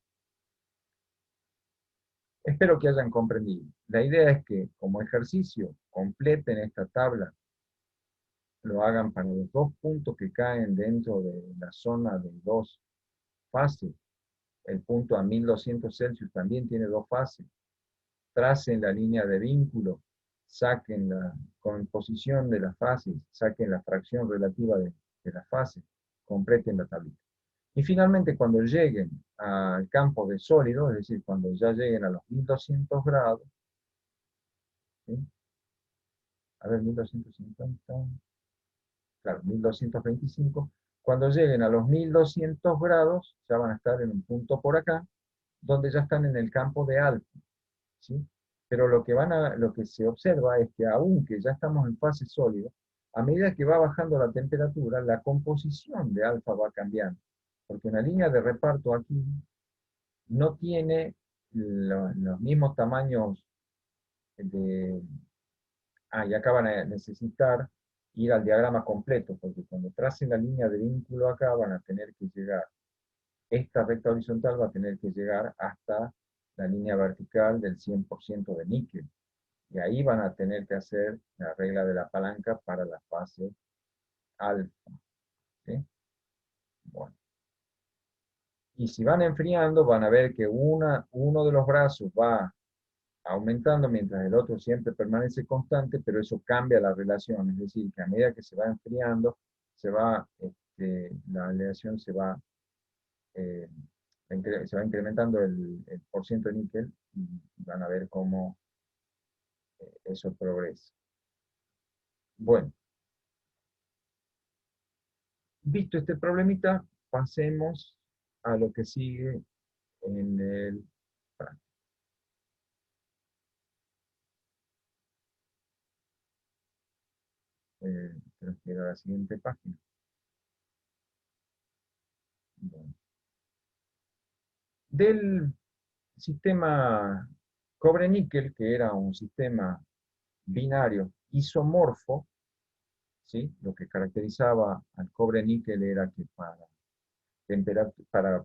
Espero que hayan comprendido. La idea es que, como ejercicio, completen esta tabla, lo hagan para los dos puntos que caen dentro de la zona de dos fases. El punto a 1200 Celsius también tiene dos fases. Tracen la línea de vínculo, saquen la composición de las fases, saquen la fracción relativa de las fases, completen la tablita. Y finalmente, cuando lleguen al campo de sólido, es decir, cuando ya lleguen a los 1200 grados, ¿sí? A ver, 1250, claro, 1225, cuando lleguen a los 1200 grados, ya van a estar en un punto por acá, donde ya están en el campo de alfa, ¿sí? Pero lo que se observa es que aunque ya estamos en fase sólida, a medida que va bajando la temperatura, la composición de alfa va cambiando, porque una línea de reparto aquí no tiene los mismos tamaños de... Ah, y acá van a necesitar ir al diagrama completo, porque cuando tracen la línea de vínculo acá van a tener que llegar, esta recta horizontal va a tener que llegar hasta la línea vertical del 100% de níquel. Y ahí van a tener que hacer la regla de la palanca para la fase alfa, ¿sí? Bueno. Y si van enfriando, van a ver que uno de los brazos va aumentando mientras el otro siempre permanece constante, pero eso cambia la relación, es decir, que a medida que se va enfriando, la aleación eh, se va incrementando el porciento de níquel y van a ver cómo eso progresa. Bueno, visto este problemita, pasemos a lo que sigue en el... Creo que era la siguiente página. Bueno. Del sistema cobre-níquel, que era un sistema binario isomorfo, ¿sí? Lo que caracterizaba al cobre-níquel era que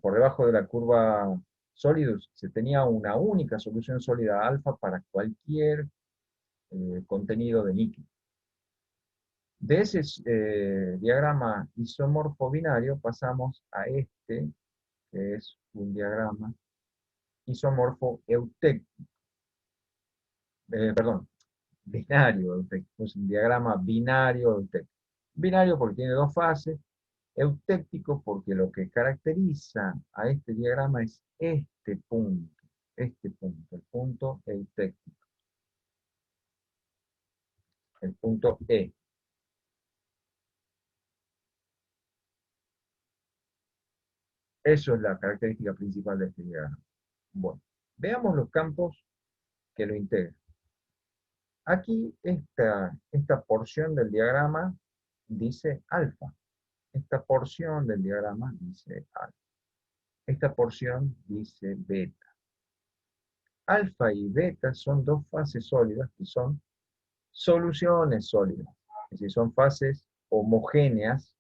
por debajo de la curva sólidos se tenía una única solución sólida alfa para cualquier contenido de níquel. De ese diagrama isomorfo binario pasamos a este, que es un diagrama isomorfo eutéctico, perdón, binario eutéctico, es un diagrama binario eutéctico. Binario porque tiene dos fases, eutéctico porque lo que caracteriza a este diagrama es este punto, el punto eutéctico, el punto E. Eso es la característica principal de este diagrama. Bueno, veamos los campos que lo integran. Aquí esta porción del diagrama dice alfa. Esta porción del diagrama dice alfa. Esta porción dice beta. Alfa y beta son dos fases sólidas que son soluciones sólidas. Es decir, son fases homogéneas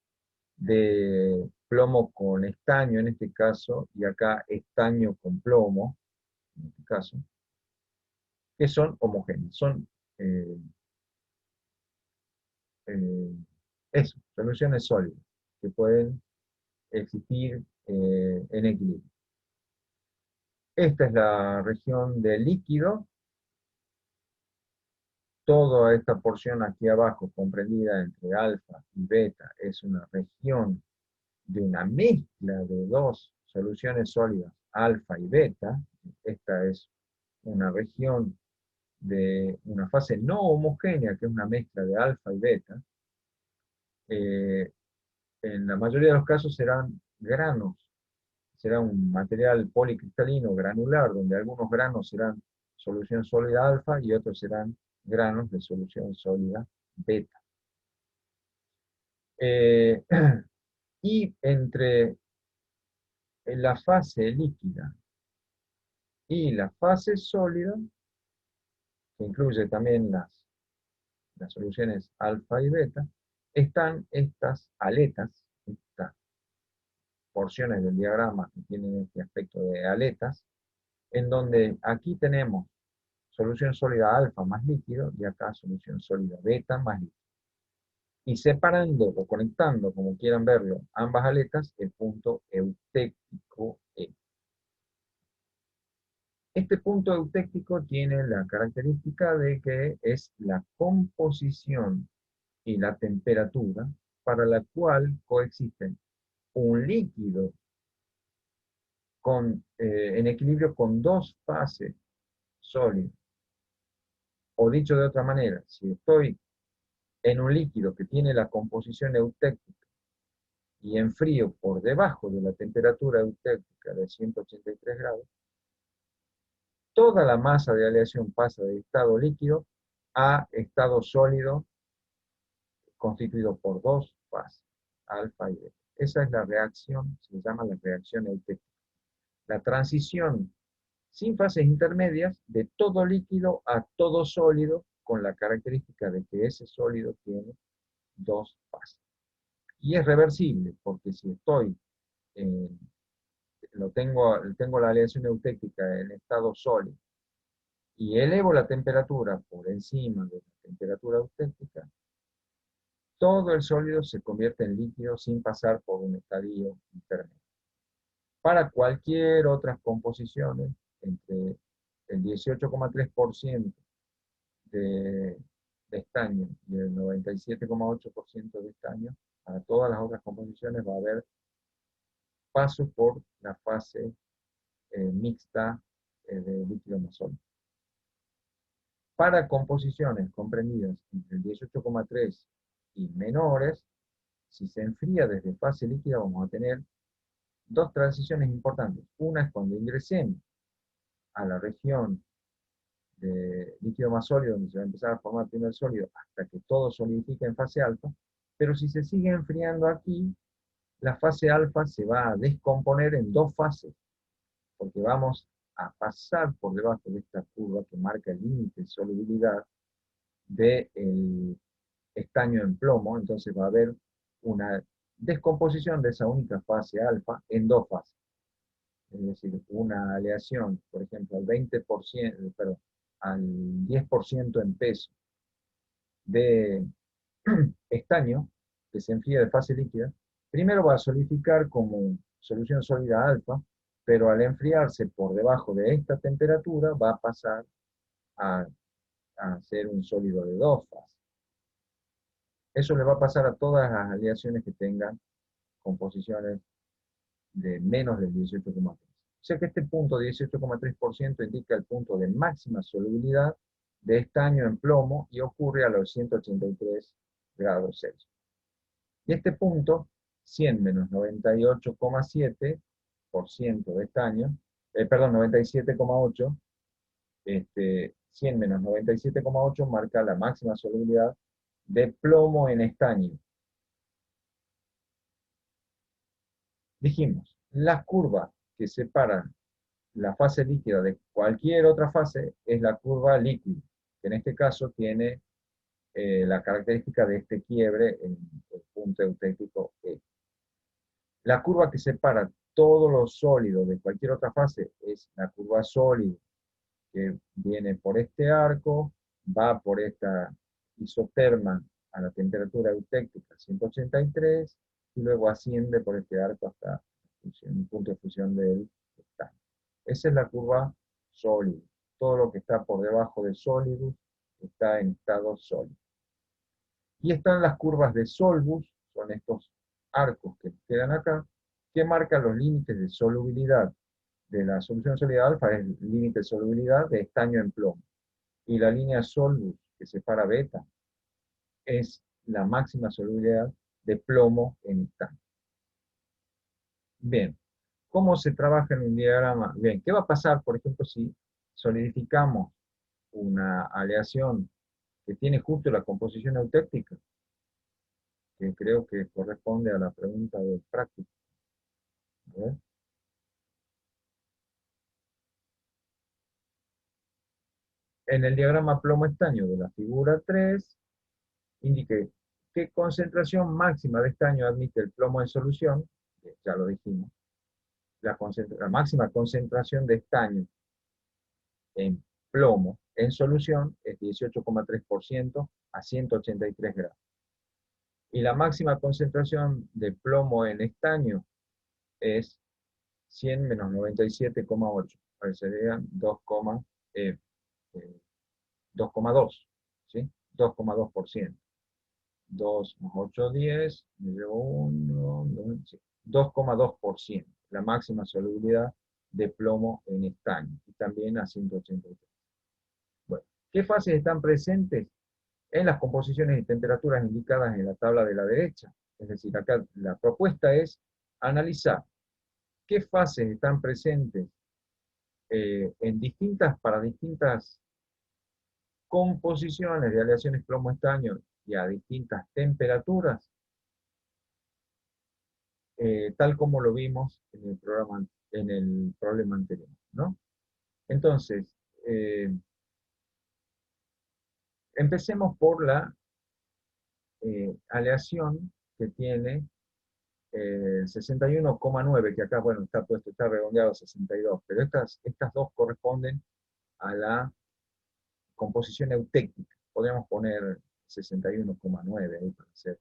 de plomo con estaño en este caso, y acá estaño con plomo, en este caso, que son homogéneas. Son eh, eh, eso, soluciones sólidas que pueden existir en equilibrio. Esta es la región de líquido. Toda esta porción aquí abajo, comprendida entre alfa y beta, es una región de una mezcla de dos soluciones sólidas, alfa y beta. Esta es una región de una fase no homogénea, que es una mezcla de alfa y beta. Eh, en la mayoría de los casos serán granos, será un material policristalino granular, donde algunos granos serán solución sólida alfa y otros serán granos de solución sólida beta. Eh, y entre la fase líquida y la fase sólida, que incluye también las soluciones alfa y beta, están estas aletas, estas porciones del diagrama que tienen este aspecto de aletas, en donde aquí tenemos solución sólida alfa más líquido y acá solución sólida beta más líquido. Y separando o conectando, como quieran verlo, ambas aletas, el punto eutéctico E. Este punto eutéctico tiene la característica de que es la composición y la temperatura para la cual coexisten un líquido en equilibrio con dos fases sólidas. O dicho de otra manera, si estoy en un líquido que tiene la composición eutéctica y enfrío por debajo de la temperatura eutéctica de 183 grados, toda la masa de aleación pasa de estado líquido a estado sólido constituido por dos fases, alfa y beta. Esa es la reacción, se llama la reacción eutéctica. La transición sin fases intermedias de todo líquido a todo sólido con la característica de que ese sólido tiene dos fases. Y es reversible, porque si estoy, tengo la aleación eutéctica en estado sólido y elevo la temperatura por encima de la temperatura eutéctica, todo el sólido se convierte en líquido sin pasar por un estadio intermedio. Para cualquier otras composiciones, entre el 18,3% de estaño y el 97,8% de estaño, para todas las otras composiciones va a haber paso por la fase mixta de líquido más sólido. Para composiciones comprendidas entre el 18,3 y menores, si se enfría desde fase líquida vamos a tener dos transiciones importantes. Una es cuando ingresemos a la región de líquido más sólido, donde se va a empezar a formar el primer sólido, hasta que todo solidifique en fase alfa, pero si se sigue enfriando aquí, la fase alfa se va a descomponer en dos fases, porque vamos a pasar por debajo de esta curva que marca el límite de solubilidad del estaño en plomo, entonces va a haber una descomposición de esa única fase alfa en dos fases. Es decir, una aleación, por ejemplo, al 20%, perdón, al 10% en peso de estaño, que se enfría de fase líquida, primero va a solidificar como solución sólida alfa, pero al enfriarse por debajo de esta temperatura va a pasar a, a ser un sólido de dos fases. Eso le va a pasar a todas las aleaciones que tengan composiciones de menos del 18,3. O sea que este punto 18,3% indica el punto de máxima solubilidad de estaño en plomo y ocurre a los 183 grados Celsius. Y este punto, 100 menos 98,7% de estaño, perdón, 97,8, 100 menos 97,8 marca la máxima solubilidad de plomo en estaño. Dijimos, la curva que separa la fase líquida de cualquier otra fase es la curva líquida, que en este caso tiene la característica de este quiebre en el punto eutéctico E. La curva que separa todos los sólidos de cualquier otra fase es la curva sólida, que viene por este arco, va por esta isoterma a la temperatura eutéctica 183, y luego asciende por este arco hasta el punto de fusión del estaño. Esa es la curva sólida. Todo lo que está por debajo de sólido está en estado sólido. Y están las curvas de Solbus, son estos arcos que quedan acá, que marcan los límites de solubilidad de la solución sólida alfa, es el límite de solubilidad de estaño en plomo. Y la línea Solbus, que separa beta, es la máxima solubilidad de plomo en estaño. Bien, ¿cómo se trabaja en un diagrama? Bien, ¿qué va a pasar, por ejemplo, si solidificamos una aleación que tiene justo la composición eutéctica? Que creo que corresponde a la pregunta del práctico. A ver. En el diagrama plomo-estaño de la figura 3, indique qué concentración máxima de estaño admite el plomo en solución, ya lo dijimos, la máxima concentración de estaño en plomo en solución es 18,3% a 183 grados. Y la máxima concentración de plomo en estaño es 100 menos 97,8, serían 2,2, ¿sí? 2,2%. 2 más 8, 10, me llevo 1, 2, sí, 2,2%, la máxima solubilidad de plomo en estaño, y también a 183. Bueno, ¿qué fases están presentes en las composiciones y temperaturas indicadas en la tabla de la derecha? Es decir, acá la propuesta es analizar qué fases están presentes para distintas composiciones de aleaciones plomo-estaño y a distintas temperaturas, tal como lo vimos en el problema anterior, ¿no? Entonces, eh, empecemos por la aleación que tiene 61,9, que acá, bueno, está puesto, está redondeado a 62, pero estas dos corresponden a la composición eutéctica. Podríamos poner 61,9 ahí para hacer.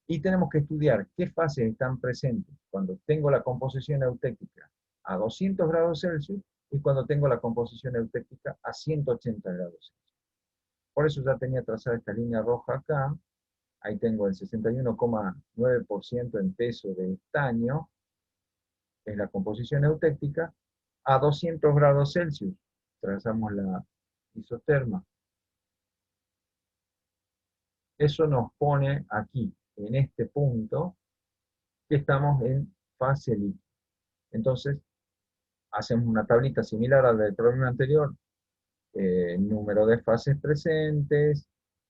Y tenemos que estudiar qué fases están presentes cuando tengo la composición eutéctica a 200 grados Celsius y cuando tengo la composición eutéctica a 180 grados Celsius. Por eso ya tenía trazada esta línea roja acá. Ahí tengo el 61,9% en peso de estaño, en la composición eutéctica, a 200 grados Celsius. Trazamos la isoterma. Eso nos pone aquí, en este punto, que estamos en fase líquida. Entonces, hacemos una tablita similar a la del problema anterior. Número de fases presentes,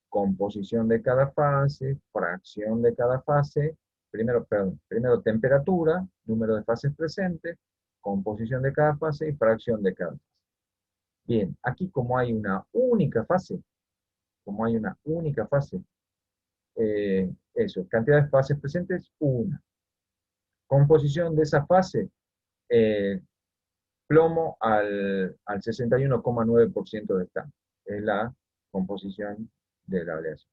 composición de cada fase, fracción de cada fase, primero temperatura, número de fases presentes, composición de cada fase y fracción de cada fase. Bien, aquí como hay una única fase, eso, cantidad de fases presentes, una. Composición de esa fase, eh, plomo al 61,9% de estaño. Es la composición de la aleación.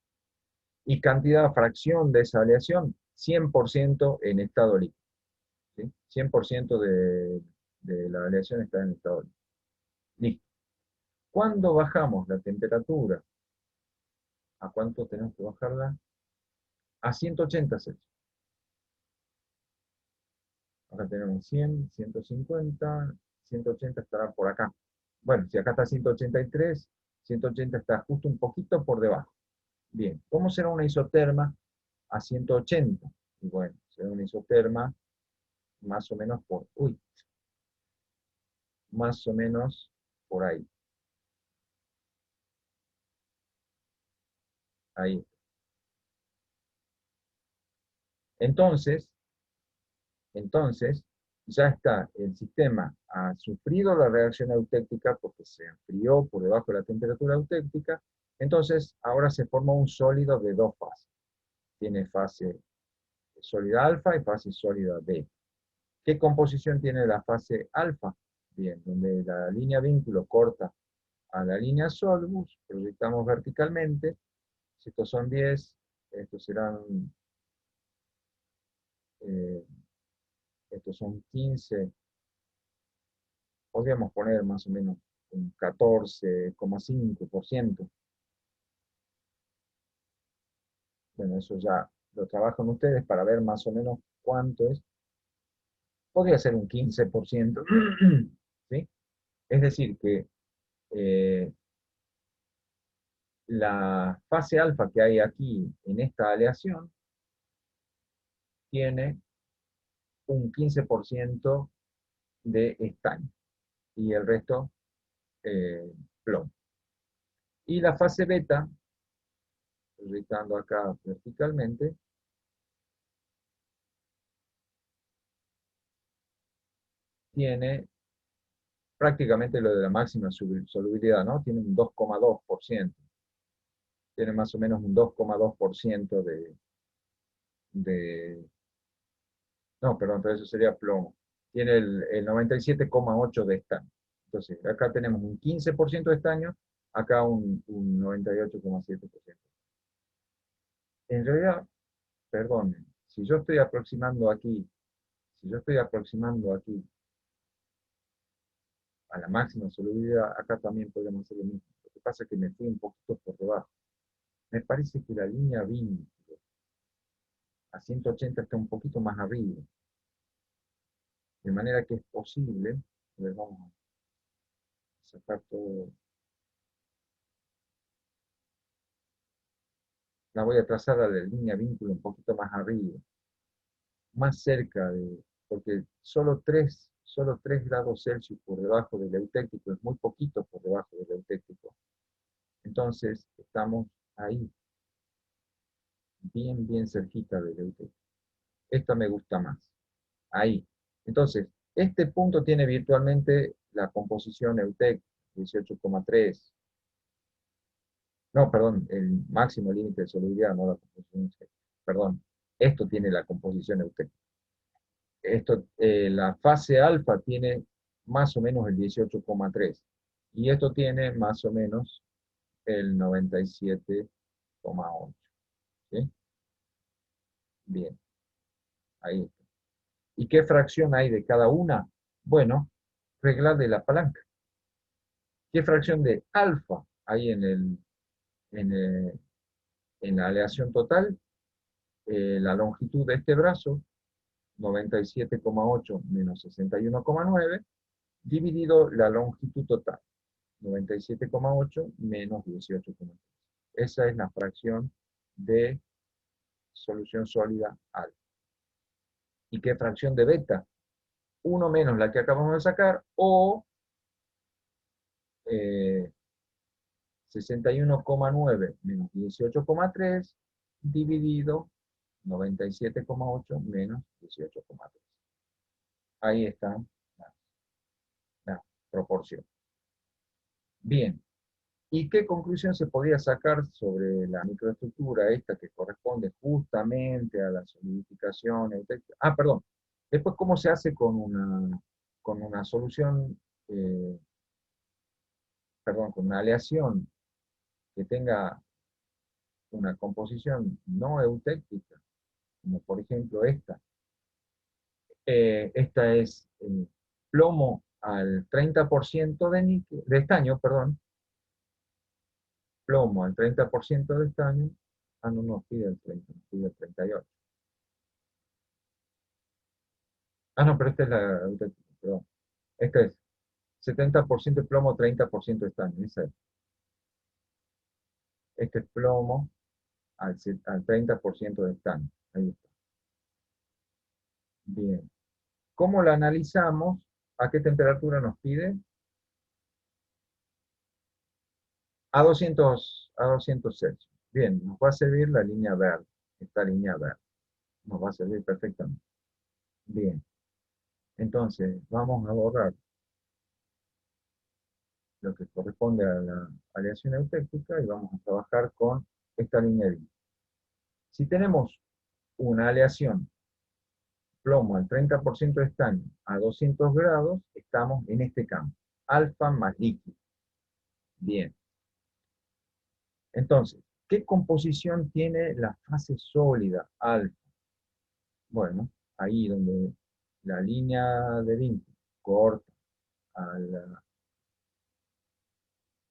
Y cantidad, fracción de esa aleación, 100% en estado líquido. ¿Sí? 100% de la aleación está en estado líquido. Listo. Cuando bajamos la temperatura, ¿a cuánto tenemos que bajarla? A 180 Celsius. Acá tenemos 100, 150, 180 estará por acá. Bueno, si acá está 183, 180 está justo un poquito por debajo. Bien, ¿cómo será una isoterma a 180? Y bueno, será una isoterma más o menos más o menos por ahí. Ahí. Entonces, entonces, ya está, el sistema ha sufrido la reacción eutéctica porque se enfrió por debajo de la temperatura eutéctica, entonces ahora se forma un sólido de dos fases. Tiene fase sólida alfa y fase sólida beta. ¿Qué composición tiene la fase alfa? Bien, donde la línea vínculo corta a la línea solvus, proyectamos verticalmente. Si estos son 10, estos serán, eh, estos son 15. Podríamos poner más o menos un 14,5%. Bueno, eso ya lo trabajan ustedes para ver más o menos cuánto es. Podría ser un 15%. ¿Sí? Es decir, que eh, la fase alfa que hay aquí en esta aleación tiene un 15% de estaño y el resto plomo. Y la fase beta, proyectando acá verticalmente, tiene prácticamente lo de la máxima solubilidad, ¿no? Tiene un 2,2%. Tiene más o menos un 2,2% de... No, perdón, entonces eso sería plomo. Tiene el 97,8% de estaño. Entonces, acá tenemos un 15% de estaño, acá un 98,7%. En realidad, perdón, si yo estoy aproximando aquí, si yo estoy aproximando aquí a la máxima solubilidad, acá también podemos hacer lo mismo. Lo que pasa es que me fui un poquito por debajo. Me parece que la línea vínculo a 180 está un poquito más arriba. De manera que es posible, A ver, vamos a sacar todo. La voy a trazar a la línea vínculo un poquito más arriba, más cerca de, porque solo 3 grados Celsius por debajo del eutéctico, es muy poquito por debajo del eutéctico. Entonces, estamos ahí, bien, bien cerquita del eutéctico. Esta me gusta más, ahí. Entonces, este punto tiene virtualmente la composición EUTEC, 18,3. No, perdón, el máximo límite de solubilidad, no la composición EUTEC. Perdón, esto tiene la composición EUTEC. La fase alfa tiene más o menos el 18,3 y esto tiene más o menos el 97,8. ¿Sí? Bien, ahí está. ¿Y qué fracción hay de cada una? Bueno, regla de la palanca. ¿Qué fracción de alfa hay en, eh, en la aleación total? La longitud de este brazo, 97,8 menos 61,9, dividido la longitud total, 97,8 menos 18,3. Esa es la fracción de solución sólida alfa. ¿Y qué fracción de beta? 1 menos la que acabamos de sacar, o 61,9 menos 18,3 dividido 97,8 menos 18,3. Ahí está la, la proporción. Bien, ¿y qué conclusión se podría sacar sobre la microestructura esta que corresponde justamente a la solidificación? Ah, perdón. Después, ¿cómo se hace con una solución, eh, perdón, con una aleación que tenga una composición no eutéctica, como por ejemplo esta? Esta es plomo al 30% de estaño, perdón, plomo al 30% de estaño. Ah, no nos pide el 30, nos pide el 38. Ah, no, pero esta es perdón. Esta es 70% de plomo, 30% de estaño. Este es plomo al 30% de estaño. Ahí está. Bien. ¿Cómo la analizamos? ¿A qué temperatura nos pide? A 200 Celsius. Bien, nos va a servir la línea verde. Esta línea verde. Nos va a servir perfectamente. Bien. Entonces, vamos a borrar lo que corresponde a la aleación eutéctica y vamos a trabajar con esta línea de límite. Si tenemos una aleación plomo al 30% de estaño a 200 grados, estamos en este campo, alfa más líquido. Bien. Entonces, ¿qué composición tiene la fase sólida, alfa? Bueno, ahí donde la línea de vínculo corta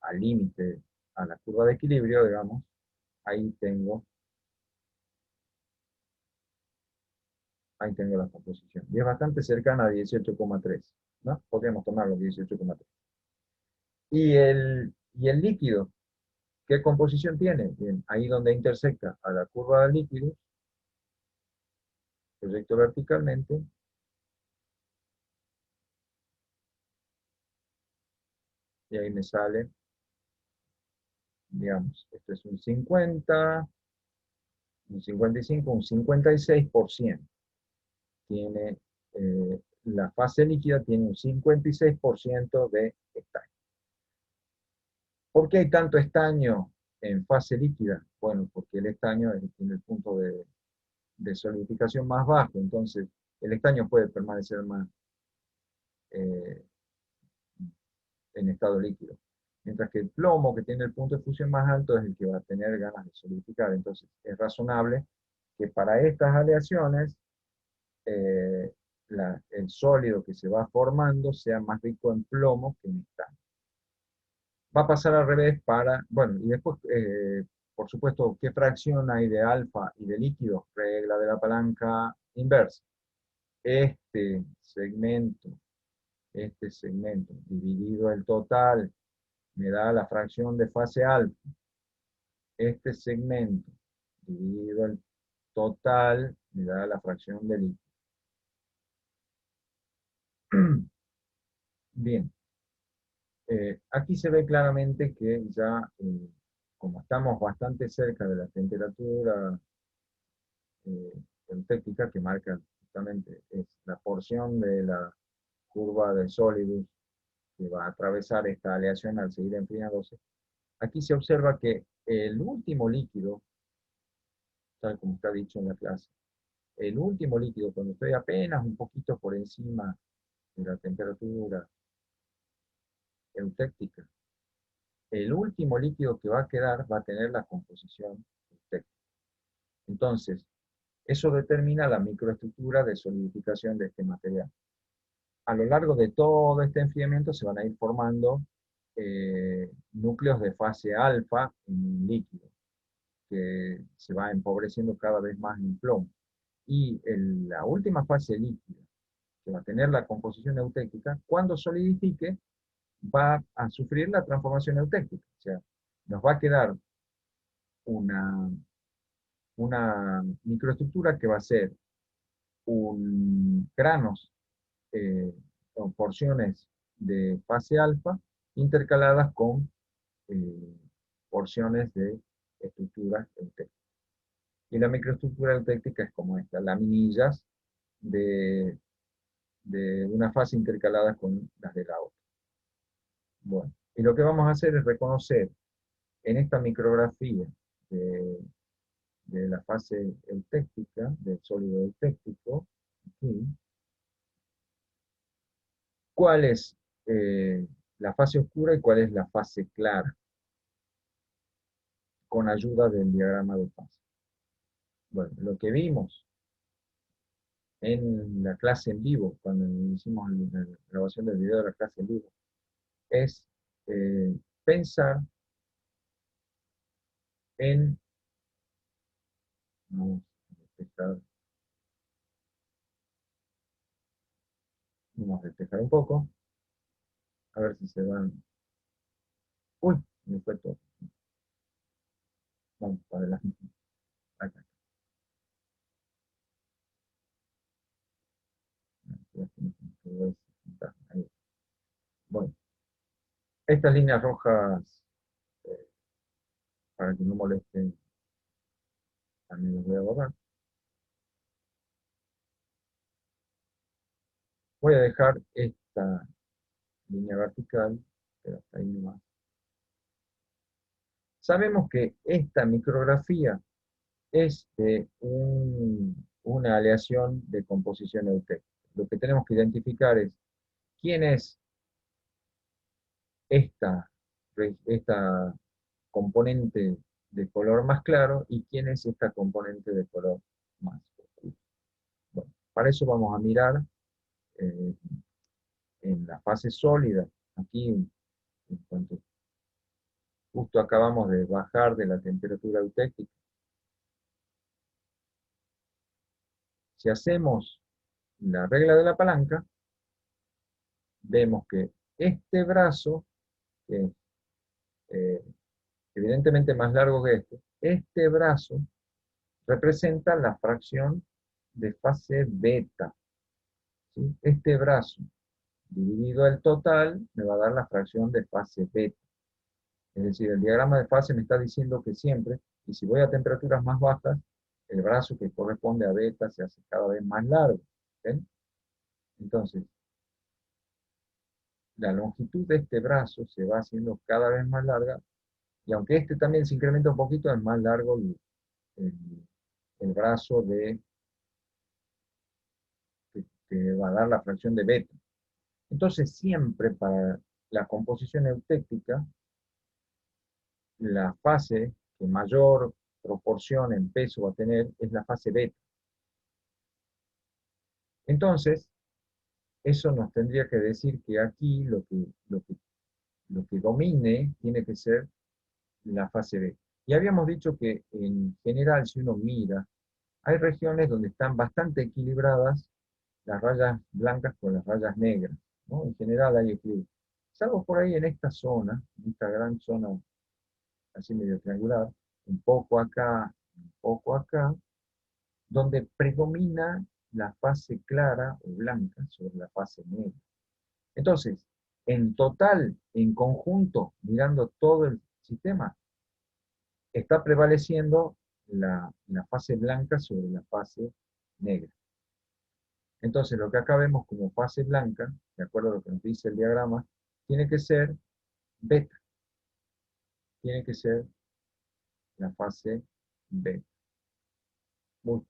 al límite, a la curva de equilibrio, digamos, ahí tengo la composición. Y es bastante cercana a 18,3, ¿no? Podríamos tomarlo 18,3. Y el líquido, ¿qué composición tiene? Bien, ahí donde intersecta a la curva de líquidos, proyecto verticalmente, y ahí me sale, digamos, esto es un 50, un 55, un 56%. Tiene, la fase líquida tiene un 56% de estaño. ¿Por qué hay tanto estaño en fase líquida? Bueno, porque el estaño tiene el punto de solidificación más bajo, entonces el estaño puede permanecer más eh, en estado líquido. Mientras que el plomo, que tiene el punto de fusión más alto, es el que va a tener ganas de solidificar. Entonces es razonable que para estas aleaciones eh, el sólido que se va formando sea más rico en plomo que en estaño. Va a pasar al revés bueno, y después, por supuesto, ¿qué fracción hay de alfa y de líquido? Regla de la palanca inversa. Este segmento este segmento dividido el total me da la fracción de fase alfa. Este segmento dividido el total me da la fracción de líquido. Bien, aquí se ve claramente que ya, como estamos bastante cerca de la temperatura eutectica, que marca justamente es la porción de la curva de Solidus que va a atravesar esta aleación al seguir enfriándose, aquí se observa que el último líquido, tal como está dicho en la clase, el último líquido, cuando estoy apenas un poquito por encima de la temperatura eutectica, el último líquido que va a quedar va a tener la composición eutectica. Entonces, eso determina la microestructura de solidificación de este material. A lo largo de todo este enfriamiento se van a ir formando núcleos de fase alfa en líquido, que se va empobreciendo cada vez más en plomo. Y la última fase líquida, que va a tener la composición eutectica, cuando solidifique, va a sufrir la transformación eutectica. O sea, nos va a quedar una, una microestructura que va a ser granos o porciones de fase alfa intercaladas con eh, porciones de estructuras eutecticas. Y la microestructura eutectica es como esta, laminillas de, de una fase intercaladas con las de la otra. Bueno, y lo que vamos a hacer es reconocer en esta micrografía de, de la fase eutectica, del sólido eutectico, aquí, cuál es la fase oscura y cuál es la fase clara, con ayuda del diagrama de fase. Bueno, lo que vimos en la clase en vivo, cuando hicimos la grabación del video de la clase en vivo, es pensar en, vamos a despejar un poco, a ver si se van, uy, me fue todo, vamos para adelante, acá, ahí. Bueno, estas líneas rojas, eh, para que no molesten, también las voy a borrar. Voy a dejar esta línea vertical, pero hasta ahí nomás. Sabemos que esta micrografía es de una aleación de composición eutectica. Lo que tenemos que identificar es quién es esta, esta componente de color más claro y quién es esta componente de color más oscuro. Bueno, para eso vamos a mirar eh, en la fase sólida. Aquí, en cuanto justo acabamos de bajar de la temperatura eutectica, si hacemos la regla de la palanca, vemos que este brazo, que es evidentemente más largo que este brazo representa la fracción de fase beta. ¿Sí? Este brazo dividido el total me va a dar la fracción de fase beta. Es decir, el diagrama de fase me está diciendo que siempre, y si voy a temperaturas más bajas, el brazo que corresponde a beta se hace cada vez más largo. ¿Okay? Entonces, la longitud de este brazo se va haciendo cada vez más larga, y aunque este también se incrementa un poquito, es más largo el, el brazo que va a dar la fracción de beta. Entonces, siempre para la composición eutectica, la fase que mayor proporción en peso va a tener es la fase beta. Entonces, eso nos tendría que decir que aquí lo que domine tiene que ser la fase beta. Y habíamos dicho que en general, si uno mira, hay regiones donde están bastante equilibradas las rayas blancas con las rayas negras. ¿no? En general hay equilibrio. Salvo por ahí en esta zona, en esta gran zona así medio triangular, un poco acá, donde predomina la fase clara o blanca sobre la fase negra. Entonces, en total, en conjunto, mirando todo el sistema, está prevaleciendo la fase blanca sobre la fase negra. Entonces, lo que acá vemos como fase blanca, de acuerdo a lo que nos dice el diagrama, tiene que ser beta, tiene que ser la fase beta. Uy,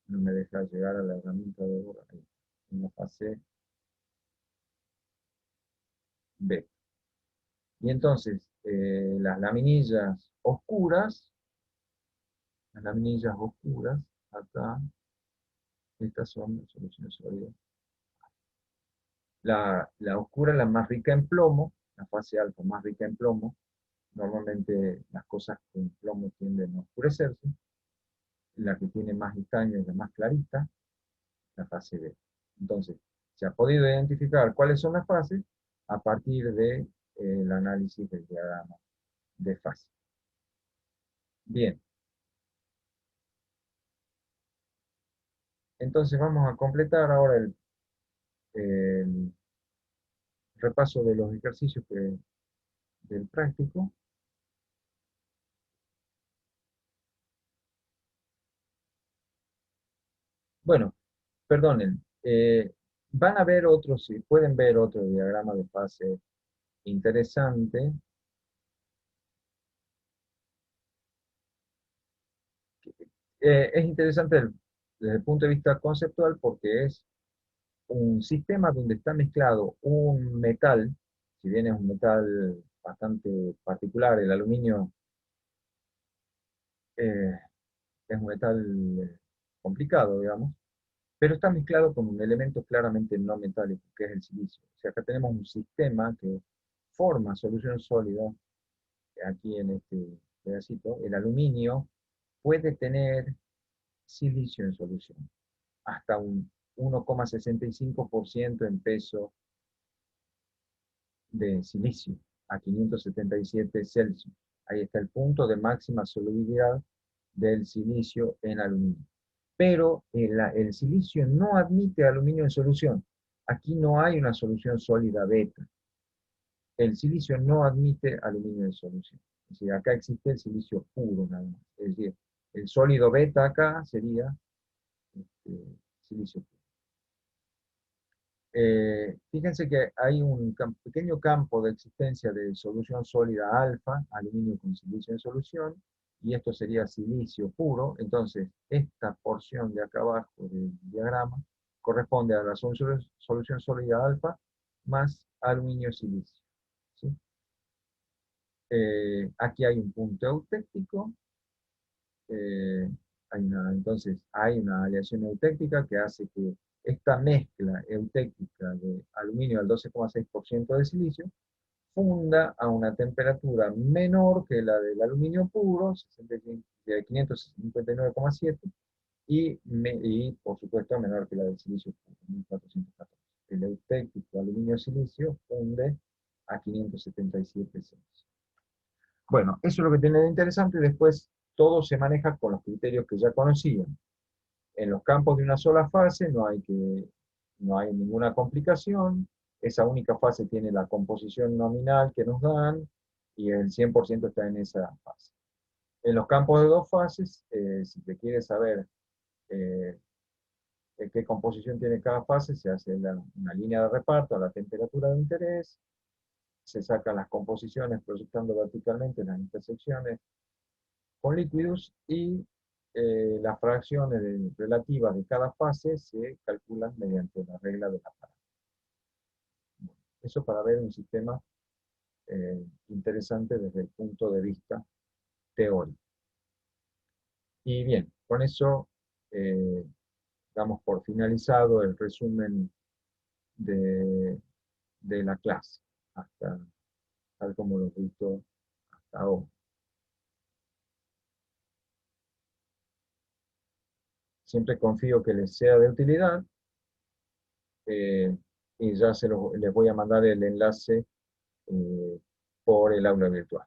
no me deja llegar a la herramienta de borra. Ahí, en la fase beta. Y entonces, las laminillas oscuras, acá, estas son las soluciones sólidas. La oscura es la más rica en plomo, la fase alfa más rica en plomo. Normalmente las cosas con plomo tienden a oscurecerse. La que tiene más estaño es la más clarita, la fase B. Entonces, se ha podido identificar cuáles son las fases a partir del análisis del diagrama de fase. Bien, entonces vamos a completar ahora el repaso de los ejercicios del práctico. Bueno, perdonen, van a ver otros, pueden ver otro diagrama de fase interesante. Es interesante desde el punto de vista conceptual porque es un sistema donde está mezclado un metal, si bien es un metal bastante particular, el aluminio eh, es un metal complicado, digamos, pero está mezclado con un elemento claramente no metálico, que es el silicio. O sea, acá tenemos un sistema que forma solución sólida, aquí en este pedacito. El aluminio puede tener silicio en solución, hasta un 1,65% en peso de silicio a 577 Celsius. Ahí está el punto de máxima solubilidad del silicio en aluminio. Pero el silicio no admite aluminio en solución. Aquí no hay una solución sólida beta. El silicio no admite aluminio en solución. Es decir, acá existe el silicio puro nada más. Es decir, el sólido beta acá sería silicio puro. Fíjense que hay un pequeño campo de existencia de solución sólida alfa, aluminio con silicio en solución, y esto sería silicio puro. Entonces, esta porción de acá abajo del diagrama corresponde a la solución sólida alfa más aluminio silicio. ¿Sí? Aquí hay un punto eutéctico, eh, entonces hay una aleación eutéctica que hace que esta mezcla eutéctica de aluminio al 12,6% de silicio funda a una temperatura menor que la del aluminio puro, 559,7, y por supuesto menor que la del silicio puro, 1414. El eutéctico aluminio-silicio funde a 577 Celsius. Bueno, eso es lo que tiene de interesante. Después todo se maneja con los criterios que ya conocían. En los campos de una sola fase no hay ninguna complicación. Esa única fase tiene la composición nominal que nos dan y el 100% está en esa fase. En los campos de dos fases, si te quieres saber eh, qué composición tiene cada fase, se hace una línea de reparto a la temperatura de interés, se sacan las composiciones proyectando verticalmente en las intersecciones con líquidos y las fracciones relativas de cada fase se calculan mediante la regla de la parábola. Eso para ver un sistema interesante desde el punto de vista teórico. Y bien, con eso eh, damos por finalizado el resumen de, de la clase, hasta tal como lo he visto hasta ahora. Siempre confío que les sea de utilidad y ya les voy a mandar el enlace por el aula virtual.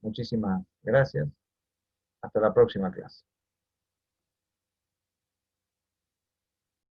Muchísimas gracias. Hasta la próxima clase.